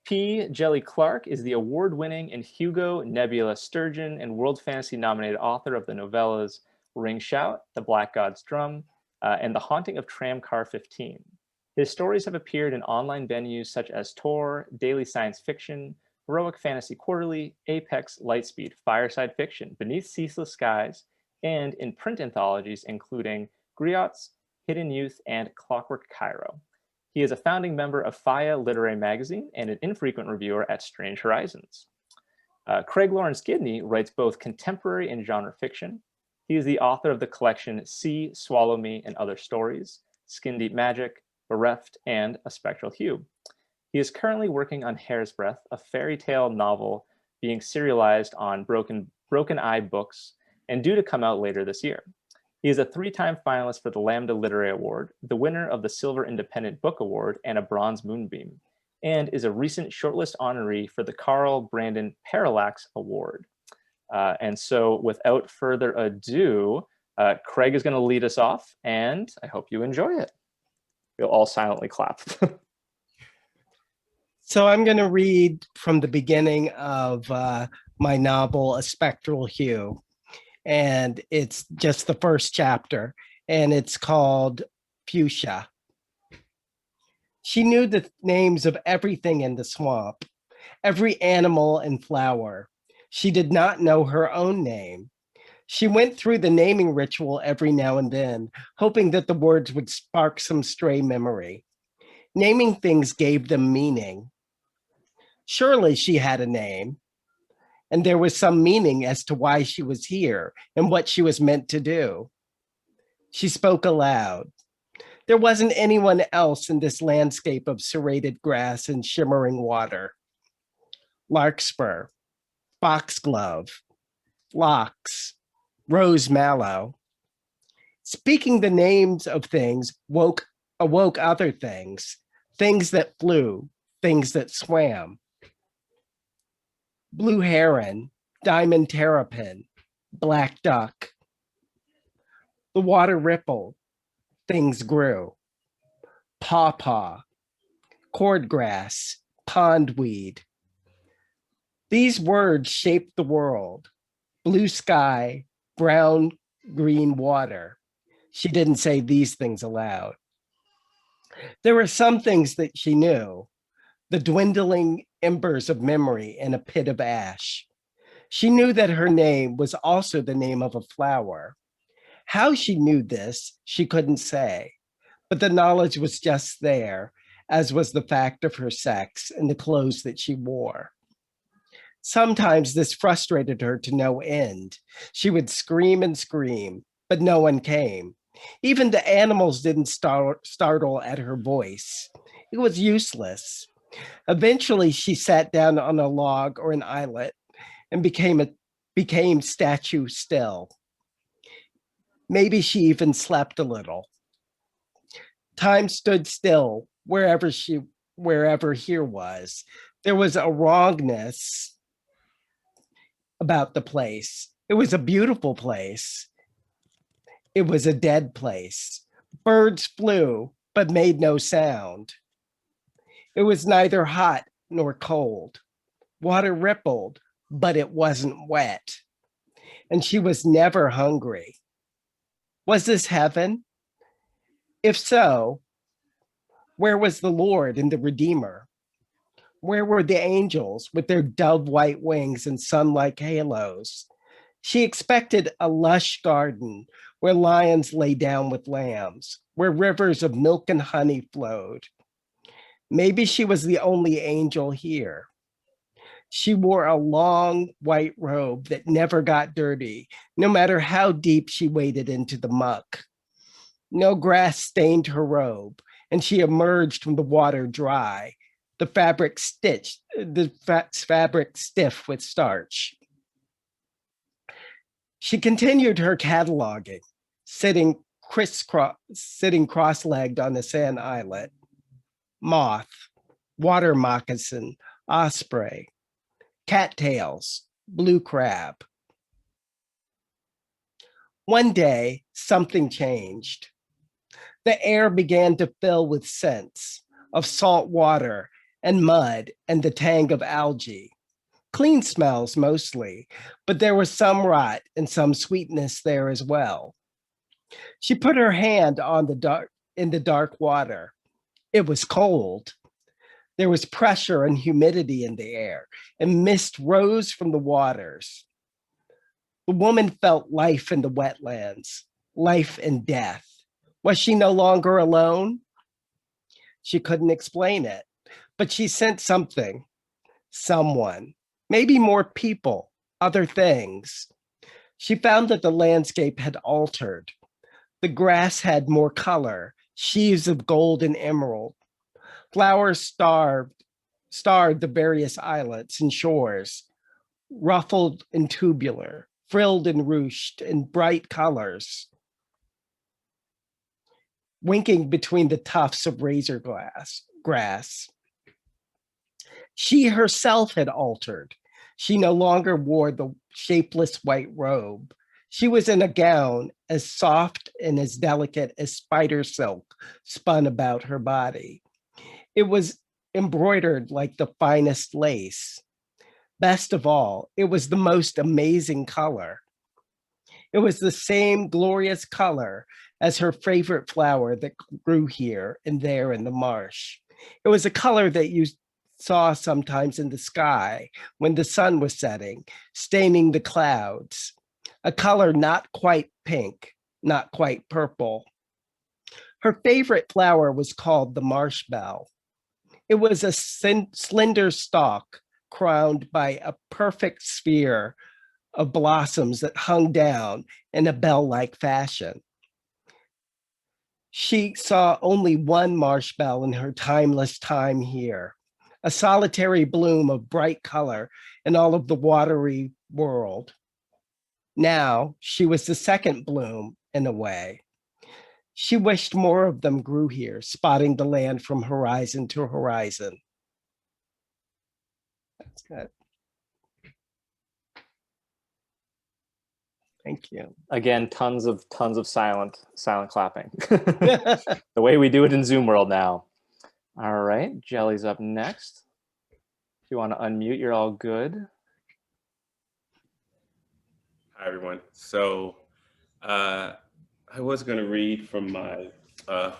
P. Djeli Clark is the award-winning and Hugo, Nebula, Sturgeon, and World Fantasy nominated author of the novellas Ring Shout, The Black God's Drum, and The Haunting of Tramcar 15. His stories have appeared in online venues such as Tor, Daily Science Fiction, Heroic Fantasy Quarterly, Apex, Lightspeed, Fireside Fiction, Beneath Ceaseless Skies, and in print anthologies including Griots, Hidden Youth, and Clockwork Cairo. He is a founding member of Faya Literary Magazine and an infrequent reviewer at Strange Horizons. Craig Laurance Gidney writes both contemporary and genre fiction. He is the author of the collection Sea, Swallow Me, and Other Stories, Skin Deep Magic, Bereft, and A Spectral Hue. He is currently working on Hair's Breadth, a fairy tale novel being serialized on Broken Eye Books and due to come out later this year. He is a 3-time finalist for the Lambda Literary Award, the winner of the Silver Independent Book Award and a Bronze Moonbeam, and is a recent shortlist honoree for the Carl Brandon Parallax Award. And so without further ado, Craig is going to lead us off, and I hope you enjoy it. We'll all silently clap. So I'm going to read from the beginning of my novel, A Spectral Hue. And it's just the first chapter, and it's called Fuchsia. She knew the names of everything in the swamp, every animal and flower. She did not know her own name. She went through the naming ritual every now and then, hoping that the words would spark some stray memory. Naming things gave them meaning. Surely she had a name, and there was some meaning as to why she was here and what she was meant to do. She spoke aloud. There wasn't anyone else in this landscape of serrated grass and shimmering water. Larkspur, foxglove, phlox, rose mallow. Speaking the names of things awoke other things, things that flew, things that swam. Blue heron, diamond terrapin, black duck. The water rippled, things grew. Pawpaw, cordgrass, pondweed. These words shaped the world. Blue sky, brown, green water. She didn't say these things aloud. There were some things that she knew, the dwindling embers of memory in a pit of ash. She knew that her name was also the name of a flower. How she knew this, she couldn't say, but the knowledge was just there, as was the fact of her sex and the clothes that she wore. Sometimes this frustrated her to no end. She would scream and scream, but no one came. Even the animals didn't startle at her voice. It was useless. Eventually, she sat down on a log or an islet and became statue still. Maybe she even slept a little. Time stood still wherever here was. There was a wrongness about the place. It was a beautiful place. It was a dead place. Birds flew, but made no sound. It was neither hot nor cold. Water rippled, but it wasn't wet. And she was never hungry. Was this heaven? If so, where was the Lord and the Redeemer? Where were the angels with their dove-white wings and sun-like halos? She expected a lush garden where lions lay down with lambs, where rivers of milk and honey flowed. Maybe she was the only angel here. She wore a long white robe that never got dirty, no matter how deep she waded into the muck. No grass stained her robe, and she emerged from the water dry, the fabric stiff with starch. She continued her cataloging, sitting cross-legged on a sand islet. Moth, water moccasin, osprey, cattails, blue crab. One day, something changed. The air began to fill with scents of salt water and mud and the tang of algae. Clean smells mostly, but there was some rot and some sweetness there as well. She put her hand on the dark in the dark water. It was cold. There was pressure and humidity in the air, and mist rose from the waters. The woman felt life in the wetlands, life and death. Was she no longer alone? She couldn't explain it, but she sensed something, someone, maybe more people, other things. She found that the landscape had altered. The grass had more color, sheaves of gold and emerald. Flowers starred the various islets and shores, ruffled and tubular, frilled and ruched in bright colors, winking between the tufts of grass. She herself had altered. She no longer wore the shapeless white robe. She was in a gown as soft and as delicate as spider silk spun about her body. It was embroidered like the finest lace. Best of all, it was the most amazing color. It was the same glorious color as her favorite flower that grew here and there in the marsh. It was a color that you saw sometimes in the sky when the sun was setting, staining the clouds. A color not quite pink, not quite purple. Her favorite flower was called the marsh bell. It was a slender stalk crowned by a perfect sphere of blossoms that hung down in a bell-like fashion. She saw only one marsh bell in her timeless time here, a solitary bloom of bright color in all of the watery world. Now she was the second bloom in a way. She wished more of them grew here, spotting the land from horizon to horizon. That's good. Thank you. Again, tons of silent clapping. The way we do it in Zoom world now. All right, Djeli's up next. If you want to unmute, you're all good. Hi, everyone. So I was going to read from my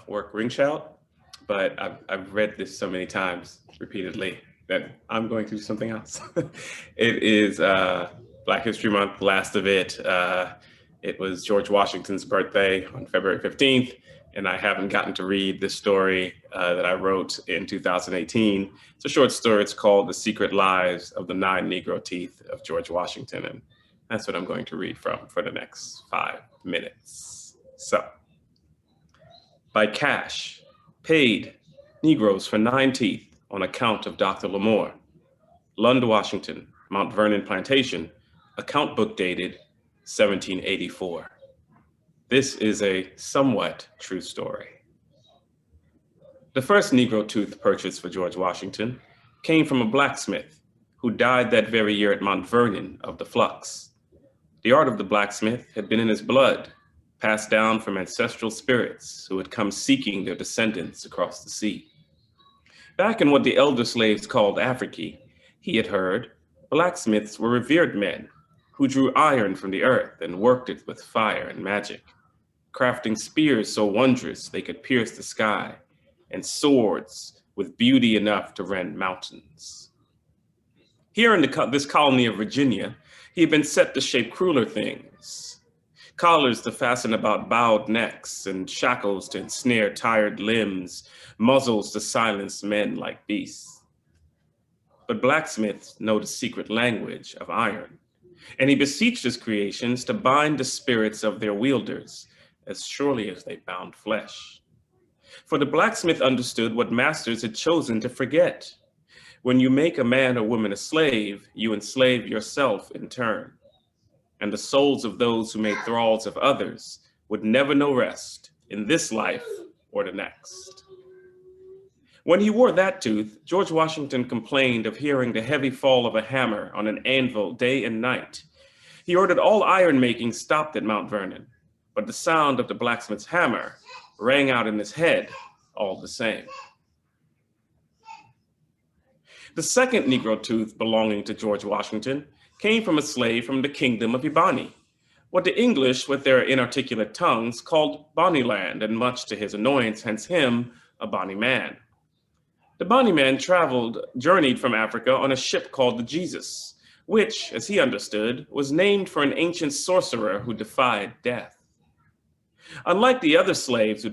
work, Ring Shout, but I've read this so many times repeatedly that I'm going to do something else. It is Black History Month, last of it. It was George Washington's birthday on February 15th, and I haven't gotten to read this story that I wrote in 2018. It's a short story. It's called The Secret Lives of the 9 Negro Teeth of George Washington. And that's what I'm going to read from for the next 5 minutes. So, by cash, paid Negroes for 9 teeth on account of Dr. Lamore. Lund, Washington, Mount Vernon Plantation, account book dated 1784. This is a somewhat true story. The first Negro tooth purchased for George Washington came from a blacksmith who died that very year at Mount Vernon of the flux. The art of the blacksmith had been in his blood, passed down from ancestral spirits who had come seeking their descendants across the sea. Back in what the elder slaves called Africa, he had heard blacksmiths were revered men who drew iron from the earth and worked it with fire and magic, crafting spears so wondrous they could pierce the sky, and swords with beauty enough to rend mountains. Here in this colony of Virginia, he had been set to shape crueler things, collars to fasten about bowed necks and shackles to ensnare tired limbs, muzzles to silence men like beasts. But blacksmiths know the secret language of iron, and he beseeched his creations to bind the spirits of their wielders as surely as they bound flesh. For the blacksmith understood what masters had chosen to forget. When you make a man or woman a slave, you enslave yourself in turn. And the souls of those who made thralls of others would never know rest in this life or the next. When he wore that tooth, George Washington complained of hearing the heavy fall of a hammer on an anvil day and night. He ordered all iron making stopped at Mount Vernon, but the sound of the blacksmith's hammer rang out in his head all the same. The second Negro tooth belonging to George Washington came from a slave from the kingdom of Ebony, what the English, with their inarticulate tongues, called Bonnyland, and much to his annoyance, hence him, a Bonny man. The Bonny man journeyed from Africa on a ship called the Jesus, which, as he understood, was named for an ancient sorcerer who defied death. Unlike the other slaves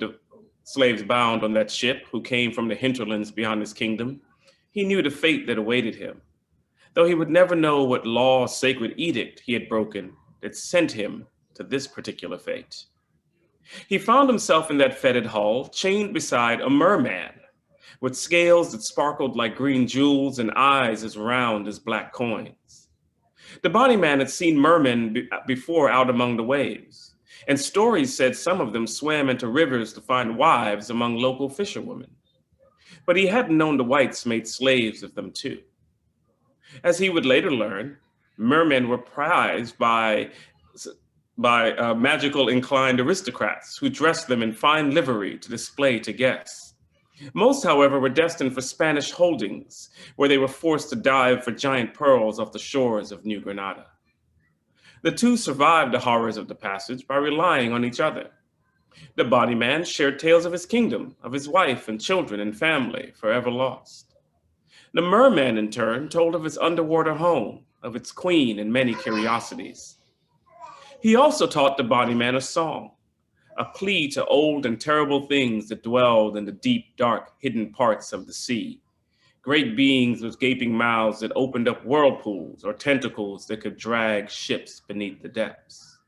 bound on that ship who came from the hinterlands beyond his kingdom, he knew the fate that awaited him, though he would never know what law sacred edict he had broken that sent him to this particular fate. He found himself in that fetid hull, chained beside a merman, with scales that sparkled like green jewels and eyes as round as black coins. The Bonny man had seen mermen before out among the waves, and stories said some of them swam into rivers to find wives among local fisherwomen. But he hadn't known the whites made slaves of them too. As he would later learn, mermen were prized by magical inclined aristocrats who dressed them in fine livery to display to guests. Most, however, were destined for Spanish holdings, where they were forced to dive for giant pearls off the shores of New Granada. The two survived the horrors of the passage by relying on each other. The Bonny man shared tales of his kingdom, of his wife and children and family, forever lost. The merman, in turn, told of his underwater home, of its queen and many curiosities. He also taught the Bonny man a song, a plea to old and terrible things that dwelled in the deep, dark, hidden parts of the sea. Great beings with gaping mouths that opened up whirlpools or tentacles that could drag ships beneath the depths.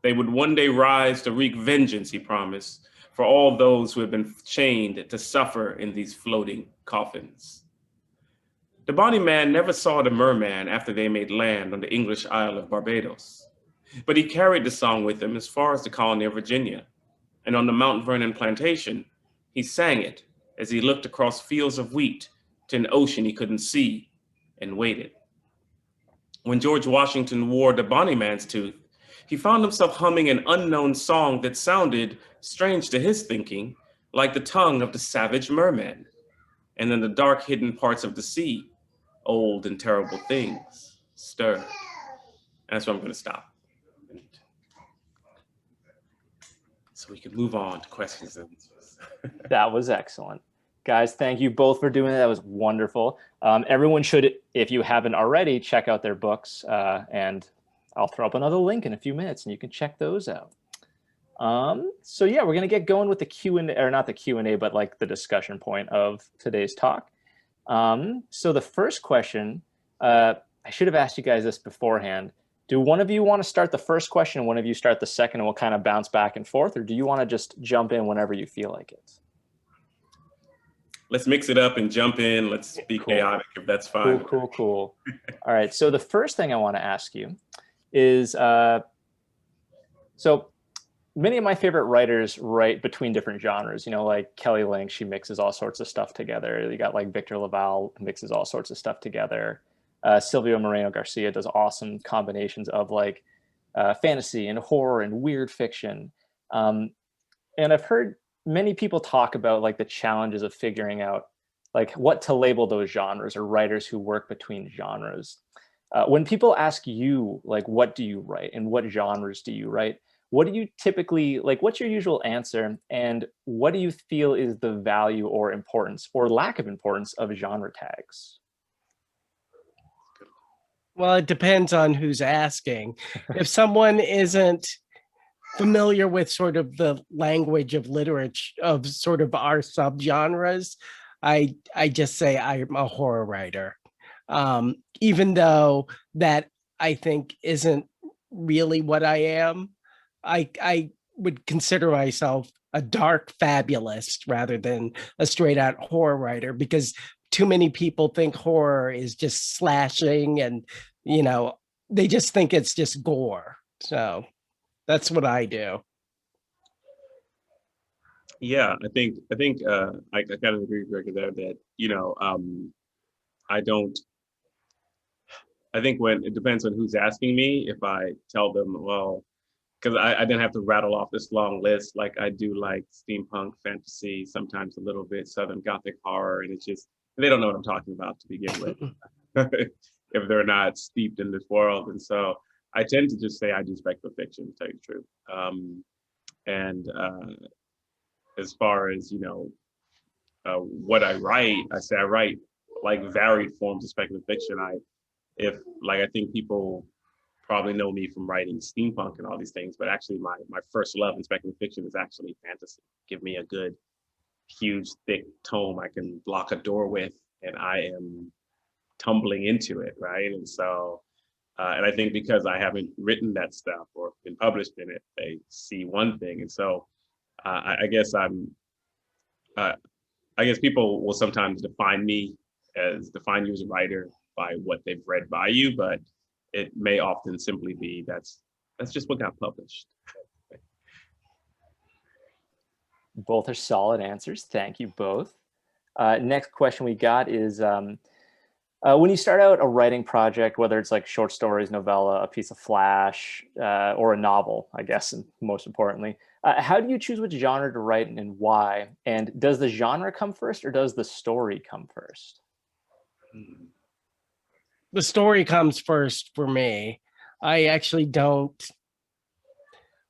They would one day rise to wreak vengeance, he promised, for all those who had been chained to suffer in these floating coffins. The Bonny man never saw the merman after they made land on the English Isle of Barbados. But he carried the song with him as far as the colony of Virginia. And on the Mount Vernon plantation, he sang it as he looked across fields of wheat to an ocean he couldn't see and waited. When George Washington wore the Bonny man's tooth, he found himself humming an unknown song that sounded, strange to his thinking, like the tongue of the savage merman. And in the dark hidden parts of the sea, old and terrible things stirred. That's where I'm going to stop. So we can move on to questions and answers. That was excellent. Guys, thank you both for doing that. That was wonderful. Everyone should, if you haven't already, check out their books. And I'll throw up another link in a few minutes and you can check those out. So yeah, we're going to get going with the Q&A, or not the Q&A, but like the discussion point of today's talk. So the first question, I should have asked you guys this beforehand. Do one of you want to start the first question and one of you start the second, and we'll kind of bounce back and forth, or do you want to just jump in whenever you feel like it? Let's mix it up and jump in. Let's be chaotic if that's fine. Cool. All right. So the first thing I want to ask you is, so many of my favorite writers write between different genres, you know, like Kelly Link, she mixes all sorts of stuff together. You got like Victor Laval mixes all sorts of stuff together. Silvio Moreno Garcia does awesome combinations of like fantasy and horror and weird fiction. And I've heard many people talk about like the challenges of figuring out like what to label those genres, or writers who work between genres. When people ask you, like, what do you write and what genres do you write? What do you typically, like, what's your usual answer? And what do you feel is the value or importance or lack of importance of genre tags? Well, it depends on who's asking. If someone isn't familiar with sort of the language of literature of sort of our subgenres, I just say I'm a horror writer. Even though that I think isn't really what I am, I would consider myself a dark fabulist rather than a straight out horror writer, because too many people think horror is just slashing and, you know, they just think it's just gore. So that's what I do. Yeah, I think I kind of agree with Greg there that, you know, I think when it depends on who's asking me, if I tell them, well, because I didn't have to rattle off this long list. Like I do like steampunk fantasy, sometimes a little bit Southern Gothic horror, and it's just they don't know what I'm talking about to begin with if they're not steeped in this world. And so I tend to just say I do speculative fiction, to tell you the truth. And as far as, what I write, I say I write like varied forms of speculative fiction. I think people probably know me from writing steampunk and all these things, but actually my first love in speculative fiction is actually fantasy. Give me a good, huge, thick tome I can block a door with, and I am tumbling into it, right? And so, and I think because I haven't written that stuff or been published in it, they see one thing. And so I guess I guess people will sometimes define you as a writer by what they've read by you, but it may often simply be that's just what got published. Both are solid answers. Thank you both. Next question we got is, when you start out a writing project, whether it's like short stories, novella, a piece of flash, or a novel, I guess, and most importantly, how do you choose which genre to write and why? And does the genre come first or does the story come first? The story comes first for me. I actually don't.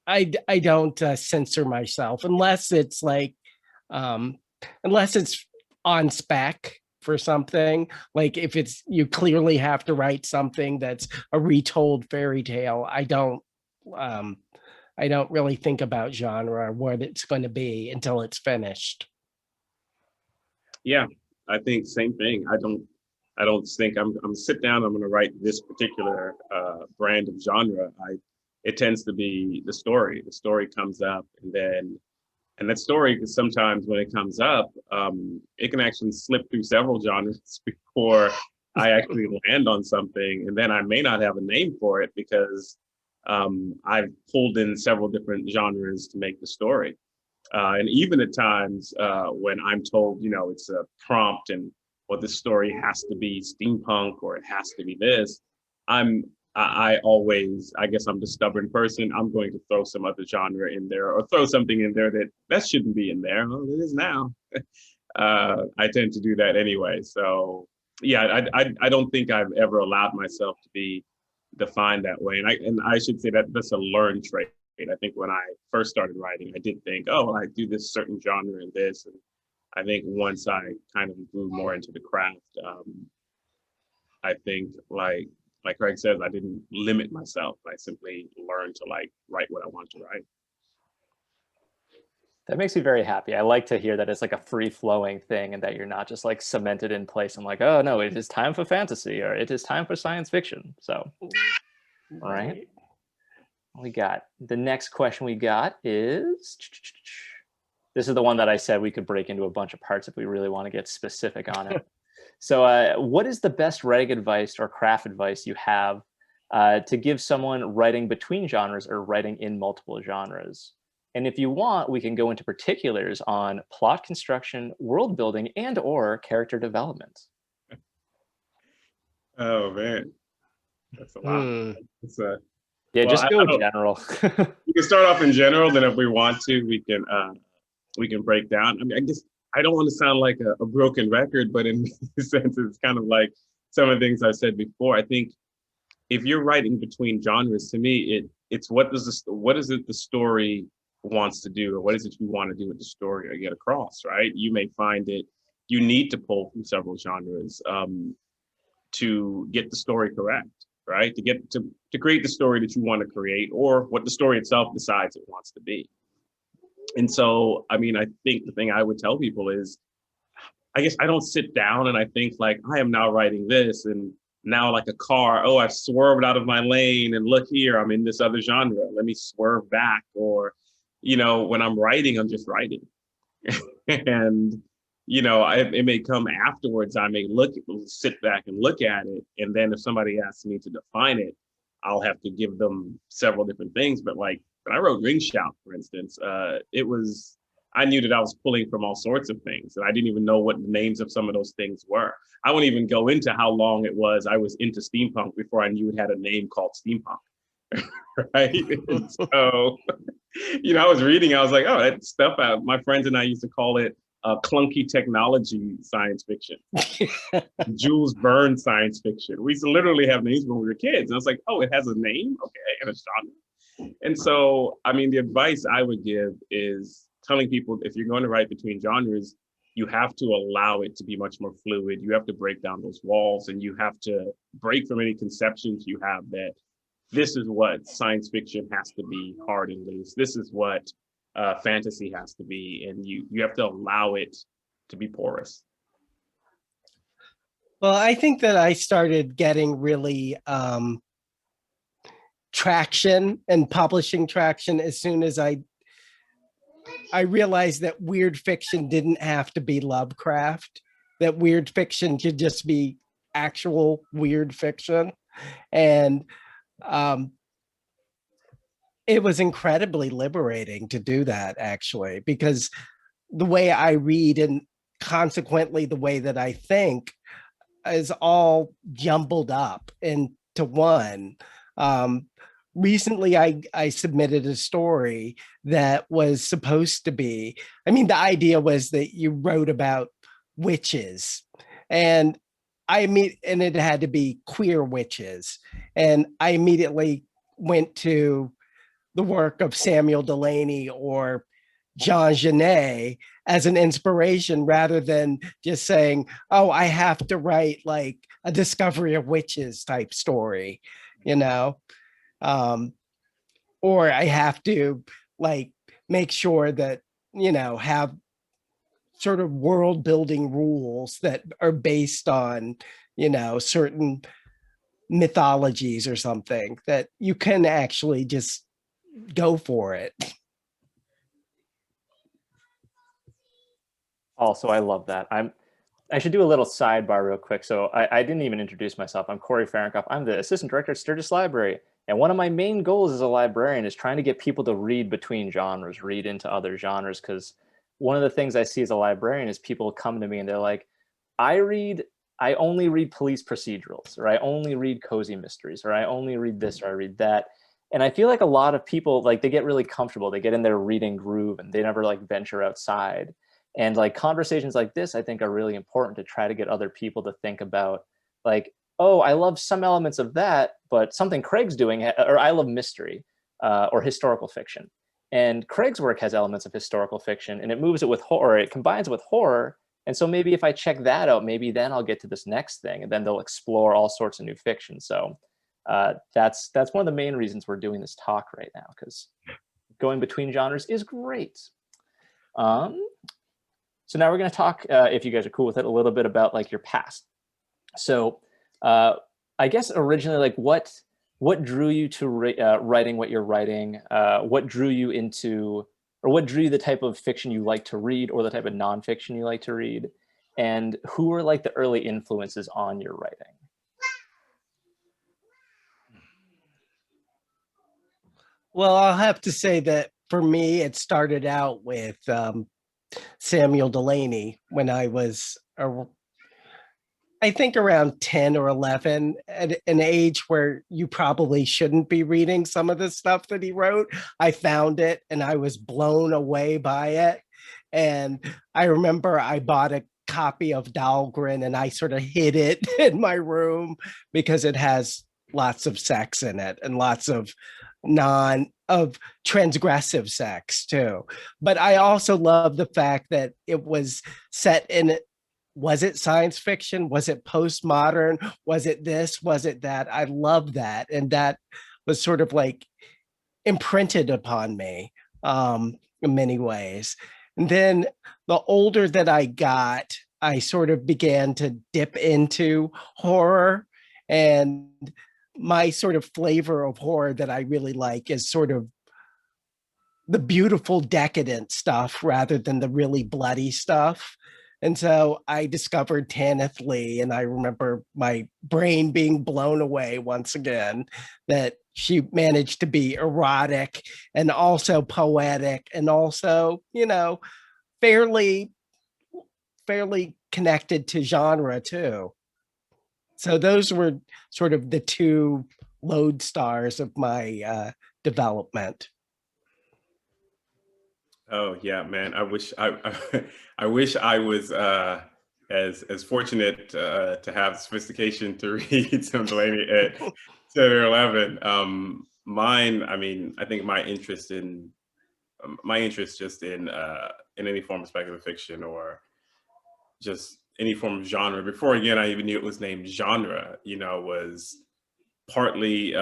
I don't censor myself unless it's like, unless it's on spec for something. Like if it's, you clearly have to write something that's a retold fairy tale. I don't really think about genre or what it's going to be until it's finished. Yeah, I think same thing. I don't think I'm sit down, I'm going to write this particular brand of genre. It tends to be the story. The story comes up, and that story, sometimes when it comes up, it can actually slip through several genres before I actually land on something. And then I may not have a name for it because I've pulled in several different genres to make the story. And even at times when I'm told, it's a prompt and this story has to be steampunk or it has to be this, I always, I guess I'm the stubborn person. I'm going to throw some other genre in there or throw something in there that shouldn't be in there. Well, it is now. I tend to do that anyway. So yeah, I don't think I've ever allowed myself to be defined that way. And I should say that that's a learned trait. I think when I first started writing, I did think, oh, I do this certain genre and this. And I think once I kind of grew more into the craft, I think like Craig says, I didn't limit myself. I simply learned to write what I want to write. That makes me very happy. I like to hear that it's like a free-flowing thing and that you're not just like cemented in place and like, oh no, it is time for fantasy or it is time for science fiction. So, all right. The next question we got is, this is the one that I said we could break into a bunch of parts if we really want to get specific on it. So what is the best writing advice or craft advice you have to give someone writing between genres or writing in multiple genres? And if you want, we can go into particulars on plot construction, world building, and or character development. Oh man, that's a lot. Yeah, well, just go general. We can start off in general, then if we want to, we can break down. I mean, I guess I don't want to sound like a broken record, but in a sense, it's kind of like some of the things I said before. I think if you're writing between genres, to me, it's what is it the story wants to do, or what is it you want to do with the story or get across, right? You may find it you need to pull from several genres to get the story correct, right? To create the story that you want to create, or what the story itself decides it wants to be. And so, I mean, I think the thing I would tell people is, I guess I don't sit down and I think like, I am now writing this, and now like a car, oh, I've swerved out of my lane and look here, I'm in this other genre, let me swerve back. Or, when I'm writing, I'm just writing. And, it may come afterwards, I may sit back and look at it. And then if somebody asks me to define it, I'll have to give them several different things. But like, when I wrote Ring Shout, for instance, I knew that I was pulling from all sorts of things, and I didn't even know what the names of some of those things were. I wouldn't even go into how long it was I was into steampunk before I knew it had a name called steampunk, right? And so, I was reading, I was like, oh, that stuff, my friends and I used to call it clunky technology science fiction, Jules Verne science fiction. We used to literally have names when we were kids. And I was like, oh, it has a name? Okay, and a genre. And so, I mean, the advice I would give is telling people, if you're going to write between genres, you have to allow it to be much more fluid. You have to break down those walls, and you have to break from any conceptions you have that this is what science fiction has to be, hard and loose. This is what fantasy has to be, and you have to allow it to be porous. Well, I think that I started getting really traction and publishing traction as soon as I realized that weird fiction didn't have to be Lovecraft, that weird fiction could just be actual weird fiction. And it was incredibly liberating to do that, actually, because the way I read and consequently the way that I think is all jumbled up into one. Recently, I submitted a story that was supposed to be, I mean, the idea was that you wrote about witches, and and it had to be queer witches. And I immediately went to the work of Samuel Delany or Jean Genet as an inspiration, rather than just saying, oh, I have to write like a discovery of witches type story, you know? Or I have to like make sure that, have sort of world building rules that are based on, certain mythologies or something, that you can actually just go for it. Also, I love that. I should do a little sidebar real quick. So I didn't even introduce myself. I'm Corey Farrenkopf. I'm the assistant director at Sturgis Library. And one of my main goals as a librarian is trying to get people to read between genres, read into other genres. Because one of the things I see as a librarian is people come to me and they're like, I only read police procedurals, or I only read cozy mysteries, or I only read this, or I read that. And I feel like a lot of people, like, they get really comfortable. They get in their reading groove and they never like venture outside. And like conversations like this, I think, are really important to try to get other people to think about, like, oh, I love some elements of that, but something Craig's doing, or I love mystery or historical fiction. And Craig's work has elements of historical fiction, and it moves it with horror, it combines it with horror. And so maybe if I check that out, maybe then I'll get to this next thing, and then they'll explore all sorts of new fiction. So that's one of the main reasons we're doing this talk right now, because going between genres is great. So now we're going to talk, if you guys are cool with it, a little bit about like your past. So I guess originally, like what drew you to writing what you're writing? What drew you into, or what drew you the type of fiction you like to read, or the type of nonfiction you like to read? And who were like the early influences on your writing? Well, I'll have to say that for me, it started out with Samuel Delany when I was, I think, around 10 or 11, at an age where you probably shouldn't be reading some of the stuff that he wrote. I found it and I was blown away by it. And I remember I bought a copy of Dahlgren and I sort of hid it in my room because it has lots of sex in it and lots of transgressive sex too. But I also love the fact that it was set in, was it science fiction? Was it postmodern? Was it this? Was it that? I love that. And that was sort of like imprinted upon me in many ways. And then the older that I got, I sort of began to dip into horror. And my sort of flavor of horror that I really like is sort of the beautiful decadent stuff rather than the really bloody stuff. And so I discovered Tanith Lee, and I remember my brain being blown away once again that she managed to be erotic and also poetic and also, fairly connected to genre too. So those were sort of the two lodestars of my development. Oh yeah, man. I wish I was as fortunate to have sophistication to read some Delaney at 10 or 11. Mine, I mean, I think my interest just in any form of speculative fiction or just any form of genre. Before again, I even knew it was named genre. Was partly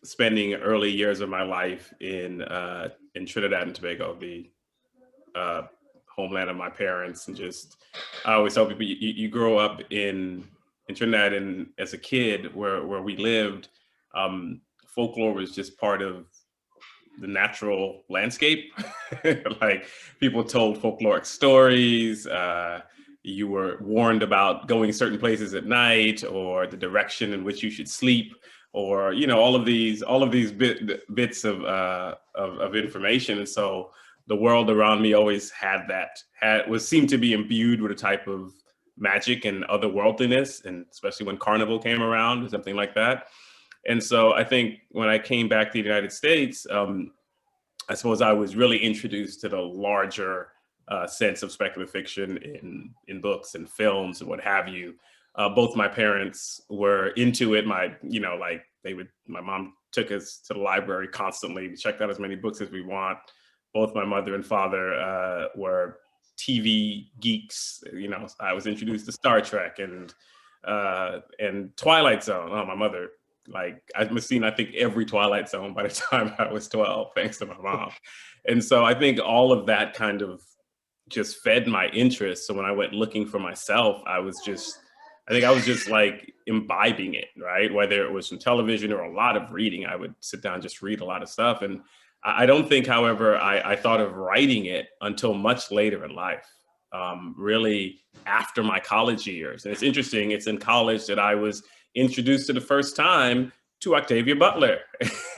spending early years of my life in Trinidad and Tobago, the uh, homeland of my parents, and just I always tell people you grow up in Trinidad, and as a kid where we lived, folklore was just part of the natural landscape. Like people told folkloric stories. You were warned about going certain places at night, or the direction in which you should sleep, or all of these bits of information. And so the world around me always seemed to be imbued with a type of magic and otherworldliness, and especially when Carnival came around or something like that. And so I think when I came back to the United States, I suppose I was really introduced to the larger sense of speculative fiction in books and films and what have you. Both my parents were into it. My mom took us to the library constantly. We checked out as many books as we want. Both my mother and father were TV geeks. I was introduced to Star Trek and Twilight Zone. Oh, my mother, like, I've seen, I think, every Twilight Zone by the time I was 12, thanks to my mom. And so I think all of that kind of just fed my interest. So when I went looking for myself, I think I was just like imbibing it, right? Whether it was from television or a lot of reading, I would sit down and just read a lot of stuff. And I don't think, however, I thought of writing it until much later in life, really after my college years. And it's interesting, it's in college that I was introduced to the first time to Octavia Butler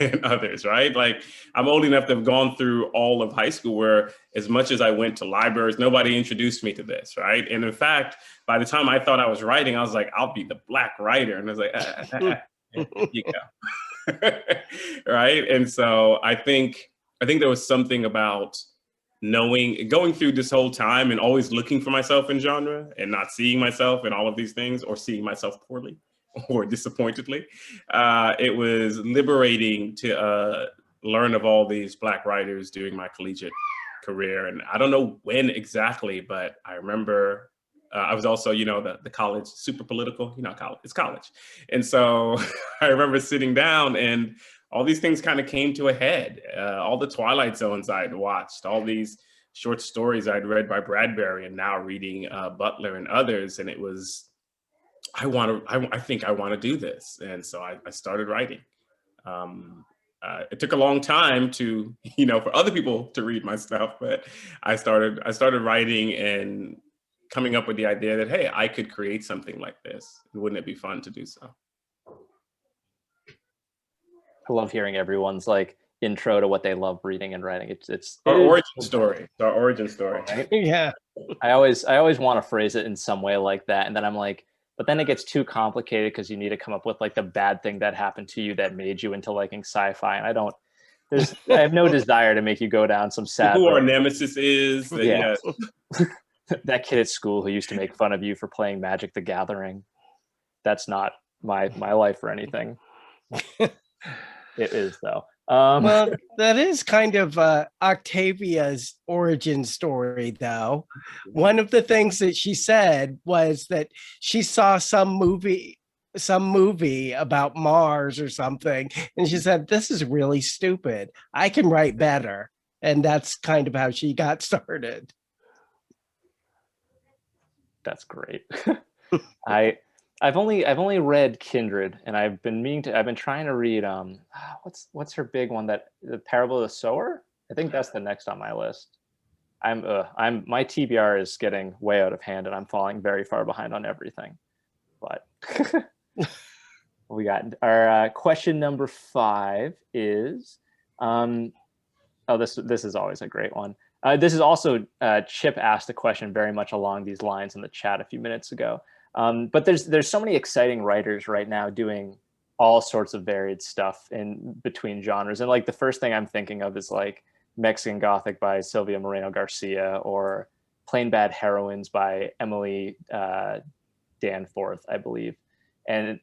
and others, right? Like, I'm old enough to have gone through all of high school where, as much as I went to libraries, nobody introduced me to this, right? And in fact, by the time I thought I was writing, I was like, I'll be the Black writer. And I was like, here you go. Right? And so I think there was something about going through this whole time and always looking for myself in genre and not seeing myself in all of these things, or seeing myself poorly or disappointedly. It was liberating to learn of all these Black writers during my collegiate career. And I don't know when exactly, but I remember I was also, the college, super political, college, it's college. And so I remember sitting down and all these things kind of came to a head. All the Twilight Zones I'd watched, all these short stories I'd read by Bradbury, and now reading Butler and others. And it was, I think I want to do this. And so I started writing. It took a long time to, for other people to read my stuff, but I started writing and coming up with the idea that, hey, I could create something like this. Wouldn't it be fun to do so? I love hearing everyone's like intro to what they love reading and writing. It's our origin story. It's our origin story. Right? Yeah. I always want to phrase it in some way like that, and then I'm like, but then it gets too complicated because you need to come up with like the bad thing that happened to you that made you into liking sci-fi, and I have no desire to make you go down some sad. Who our nemesis is. Yeah. That kid at school who used to make fun of you for playing Magic the Gathering. That's not my life or anything. It is, though. Well, that is kind of Octavia's origin story, though. One of the things that she said was that she saw some movie about Mars or something, and she said, this is really stupid. I can write better. And that's kind of how she got started. That's great. I've only read Kindred, and I've been trying to read what's her big one, that the Parable of the Sower? I think that's the next on my list. My TBR is getting way out of hand, and I'm falling very far behind on everything. But we got our question number 5 is this is always a great one. This is also Chip asked a question very much along these lines in the chat a few minutes ago. But there's so many exciting writers right now doing all sorts of varied stuff in between genres. And like the first thing I'm thinking of is like Mexican Gothic by Sylvia Moreno Garcia, or Plain Bad Heroines by Emily Danforth, I believe. And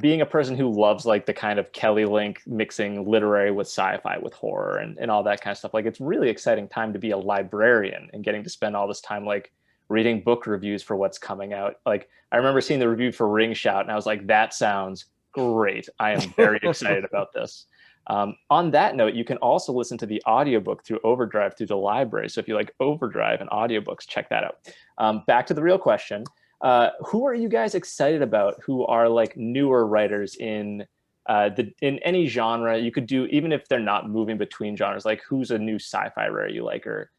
being a person who loves like the kind of Kelly Link mixing literary with sci-fi with horror and all that kind of stuff, like it's really exciting time to be a librarian and getting to spend all this time like reading book reviews for what's coming out. Like I remember seeing the review for Ring Shout and I was like, that sounds great. I am very excited about this. On that note, you can also listen to the audiobook through Overdrive through the library. So if you like Overdrive and audiobooks, check that out. Back to the real question. Who are you guys excited about who are like newer writers in any genre? You could do, even if they're not moving between genres, like who's a new sci-fi writer you like? Or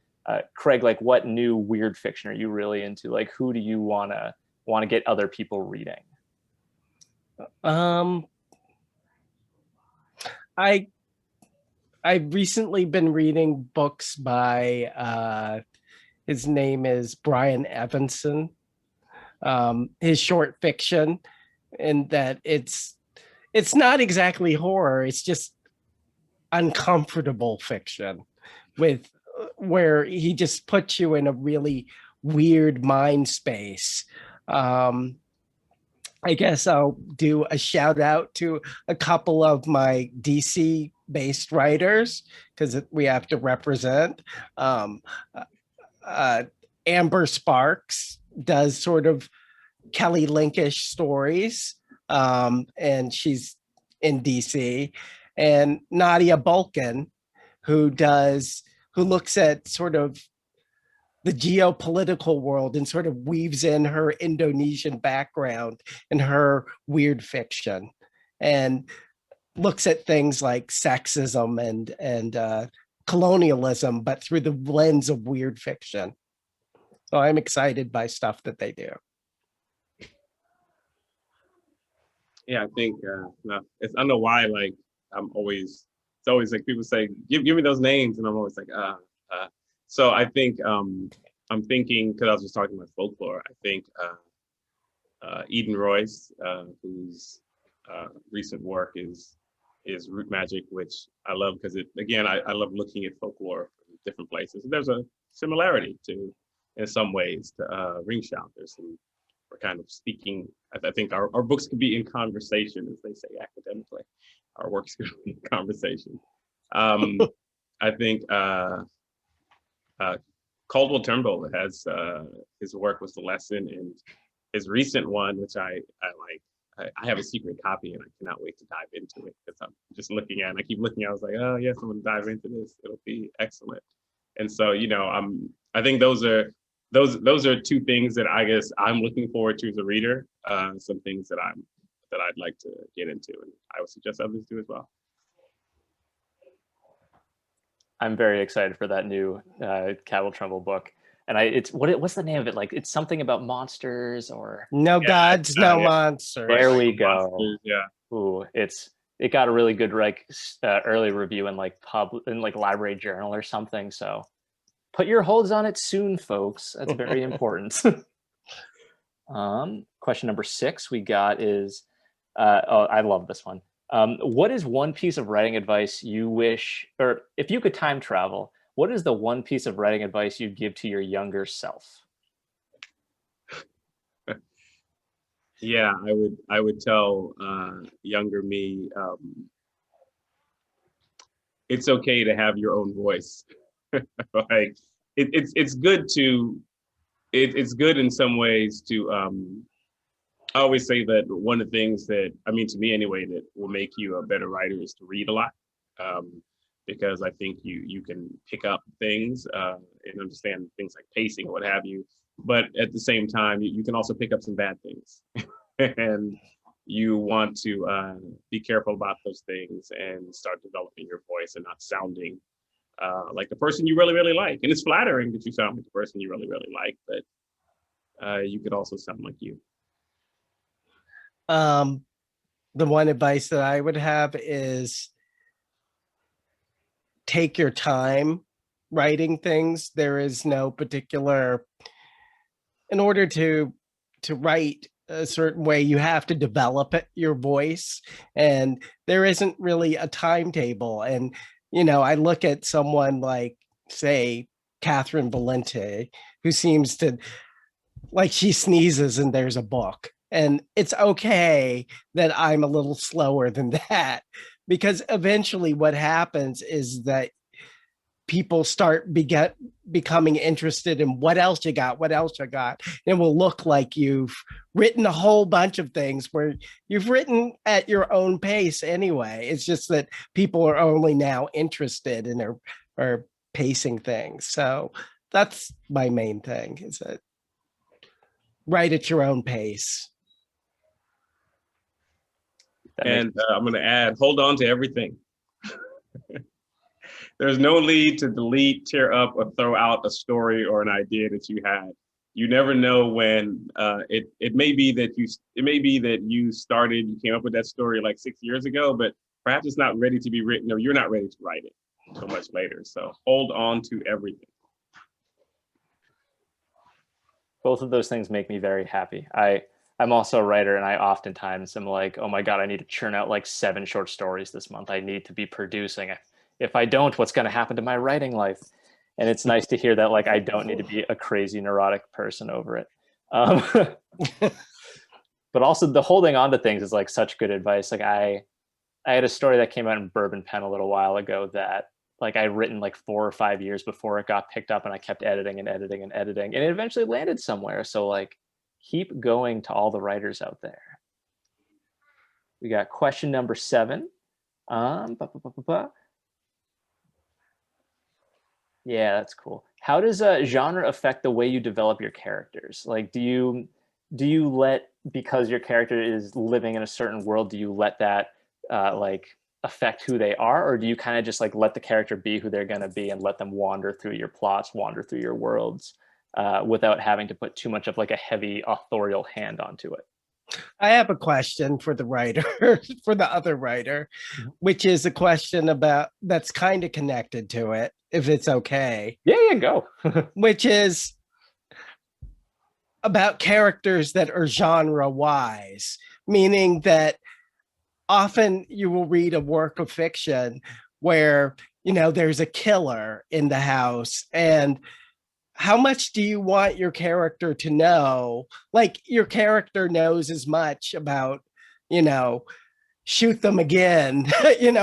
Craig, like what new weird fiction are you really into? Like who do you want to get other people reading? I've recently been reading books by his name is Brian Evanson. His short fiction, and that it's not exactly horror, it's just uncomfortable fiction with where he just puts you in a really weird mind space. I guess I'll do a shout out to a couple of my DC based writers because we have to represent. Amber Sparks does sort of Kelly Linkish stories, and she's in DC, and Nadia Bulkin, who looks at sort of the geopolitical world and sort of weaves in her Indonesian background and her weird fiction, and looks at things like sexism and colonialism, but through the lens of weird fiction. So I'm excited by stuff that they do. Yeah, I think I don't know why. Like it's always like people say, give me those names, and I'm always like, So I think I'm thinking, because I was just talking about folklore. I think Eden Royce, whose recent work is Root Magic, which I love because I love looking at folklore from different places. There's a similarity to, in some ways, to Ring Shout. We're kind of speaking. I think our books could be in conversation, as they say academically. Our works could be in conversation. I think Caldwell Turnbull has his work was The Lesson, and his recent one, which I like. I have a secret copy, and I cannot wait to dive into it because I'm just looking at it. And I keep looking. I was like, oh yes, I'm going to dive into this. It'll be excellent. And so, I think those are two things that I guess I'm looking forward to as a reader. Some things that I'd like to get into, and I would suggest others do as well. I'm very excited for that new Caldwell Turnbull book. And what's the name of it? Like it's something about monsters or no gods, no monsters. There we go. Monsters, yeah. Ooh, it got a really good early review in Library Journal or something. So put your holds on it soon, folks. That's very important. Question number 6 we got is, I love this one. What is one piece of writing advice you wish, or if you could time travel, what is the one piece of writing advice you'd give to your younger self? Yeah, I would tell younger me, it's okay to have your own voice. Like it's good it's good in some ways to I always say that one of the things that, to me anyway, that will make you a better writer is to read a lot. Because I think you can pick up things and understand things like pacing or what have you. But at the same time, you can also pick up some bad things. And you want to be careful about those things and start developing your voice and not sounding like the person you really, really like. And it's flattering that you sound like the person you really, really like, but you could also sound like you. The one advice that I would have is take your time writing things. There is no particular, in order to write a certain way, you have to develop your voice, and there isn't really a timetable. And I look at someone like, say, Catherine Valente, who seems to like she sneezes and there's a book. And it's okay that I'm a little slower than that because eventually what happens is that people start becoming interested in what else you got. It will look like you've written a whole bunch of things where you've written at your own pace anyway. It's just that people are only now interested in or pacing things. So that's my main thing, is that write at your own pace. And I'm going to add, hold on to everything. There's no need to delete, tear up, or throw out a story or an idea that you had. You never know when it may be that you started, you came up with that story like 6 years ago, but perhaps it's not ready to be written, or you're not ready to write it so much later. So hold on to everything. Both of those things make me very happy. I'm also a writer, and I oftentimes am like, oh my God, I need to churn out like 7 short stories this month. I need to be producing. If I don't, what's going to happen to my writing life? And it's nice to hear that like I don't need to be a crazy neurotic person over it. But also the holding on to things is like such good advice. Like I had a story that came out in Bourbon Pen a little while ago that like I'd written like 4 or 5 years before it got picked up, and I kept editing and editing and editing, and it eventually landed somewhere. So like keep going to all the writers out there. We got question number 7. Yeah, that's cool. How does genre affect the way you develop your characters? Like, do you let, because your character is living in a certain world, do you let that like affect who they are, or do you kind of just like let the character be who they're going to be and let them wander through your plots, wander through your worlds, without having to put too much of like a heavy authorial hand onto it? I have a question for the writer, for the other writer, which is a question about that's kind of connected to it, if it's okay. Yeah, go. Which is about characters that are genre wise, meaning that often you will read a work of fiction where, there's a killer in the house, and how much do you want your character to know? Like your character knows as much about, shoot them again,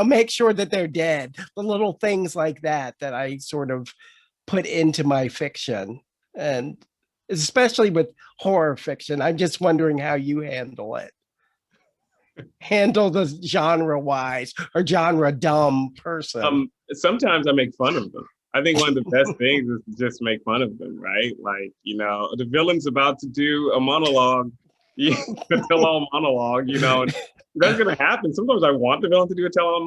make sure that they're dead. The little things like that I sort of put into my fiction. And especially with horror fiction, I'm just wondering how you handle it. Handle the genre wise or genre dumb person. Sometimes I make fun of them. I think one of the best things is to just make fun of them, right? Like, the villain's about to do a monologue, a tell-all monologue, that's going to happen. Sometimes I want the villain to do a tell-all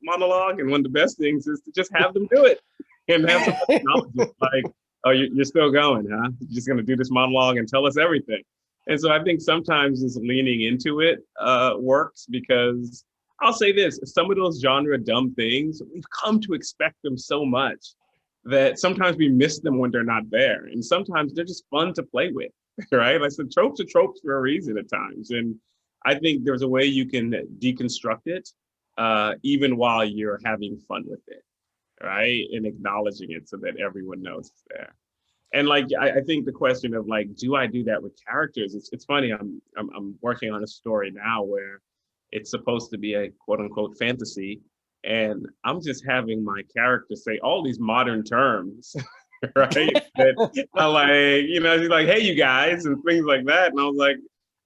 monologue, and one of the best things is to just have them do it and have some knowledge. Like, oh, you're still going, huh? You're just going to do this monologue and tell us everything. And so I think sometimes just leaning into it works, because I'll say this, some of those genre dumb things, we've come to expect them so much that sometimes we miss them when they're not there. And sometimes they're just fun to play with, right? Like, so tropes are tropes for a reason at times. And I think there's a way you can deconstruct it, even while you're having fun with it, right? And acknowledging it so that everyone knows it's there. And like, I think the question of like, do I do that with characters? It's funny, I'm working on a story now where it's supposed to be a quote unquote fantasy, and I'm just having my character say all these modern terms, right? That I like, she's like, hey, you guys, and things like that. And I was like,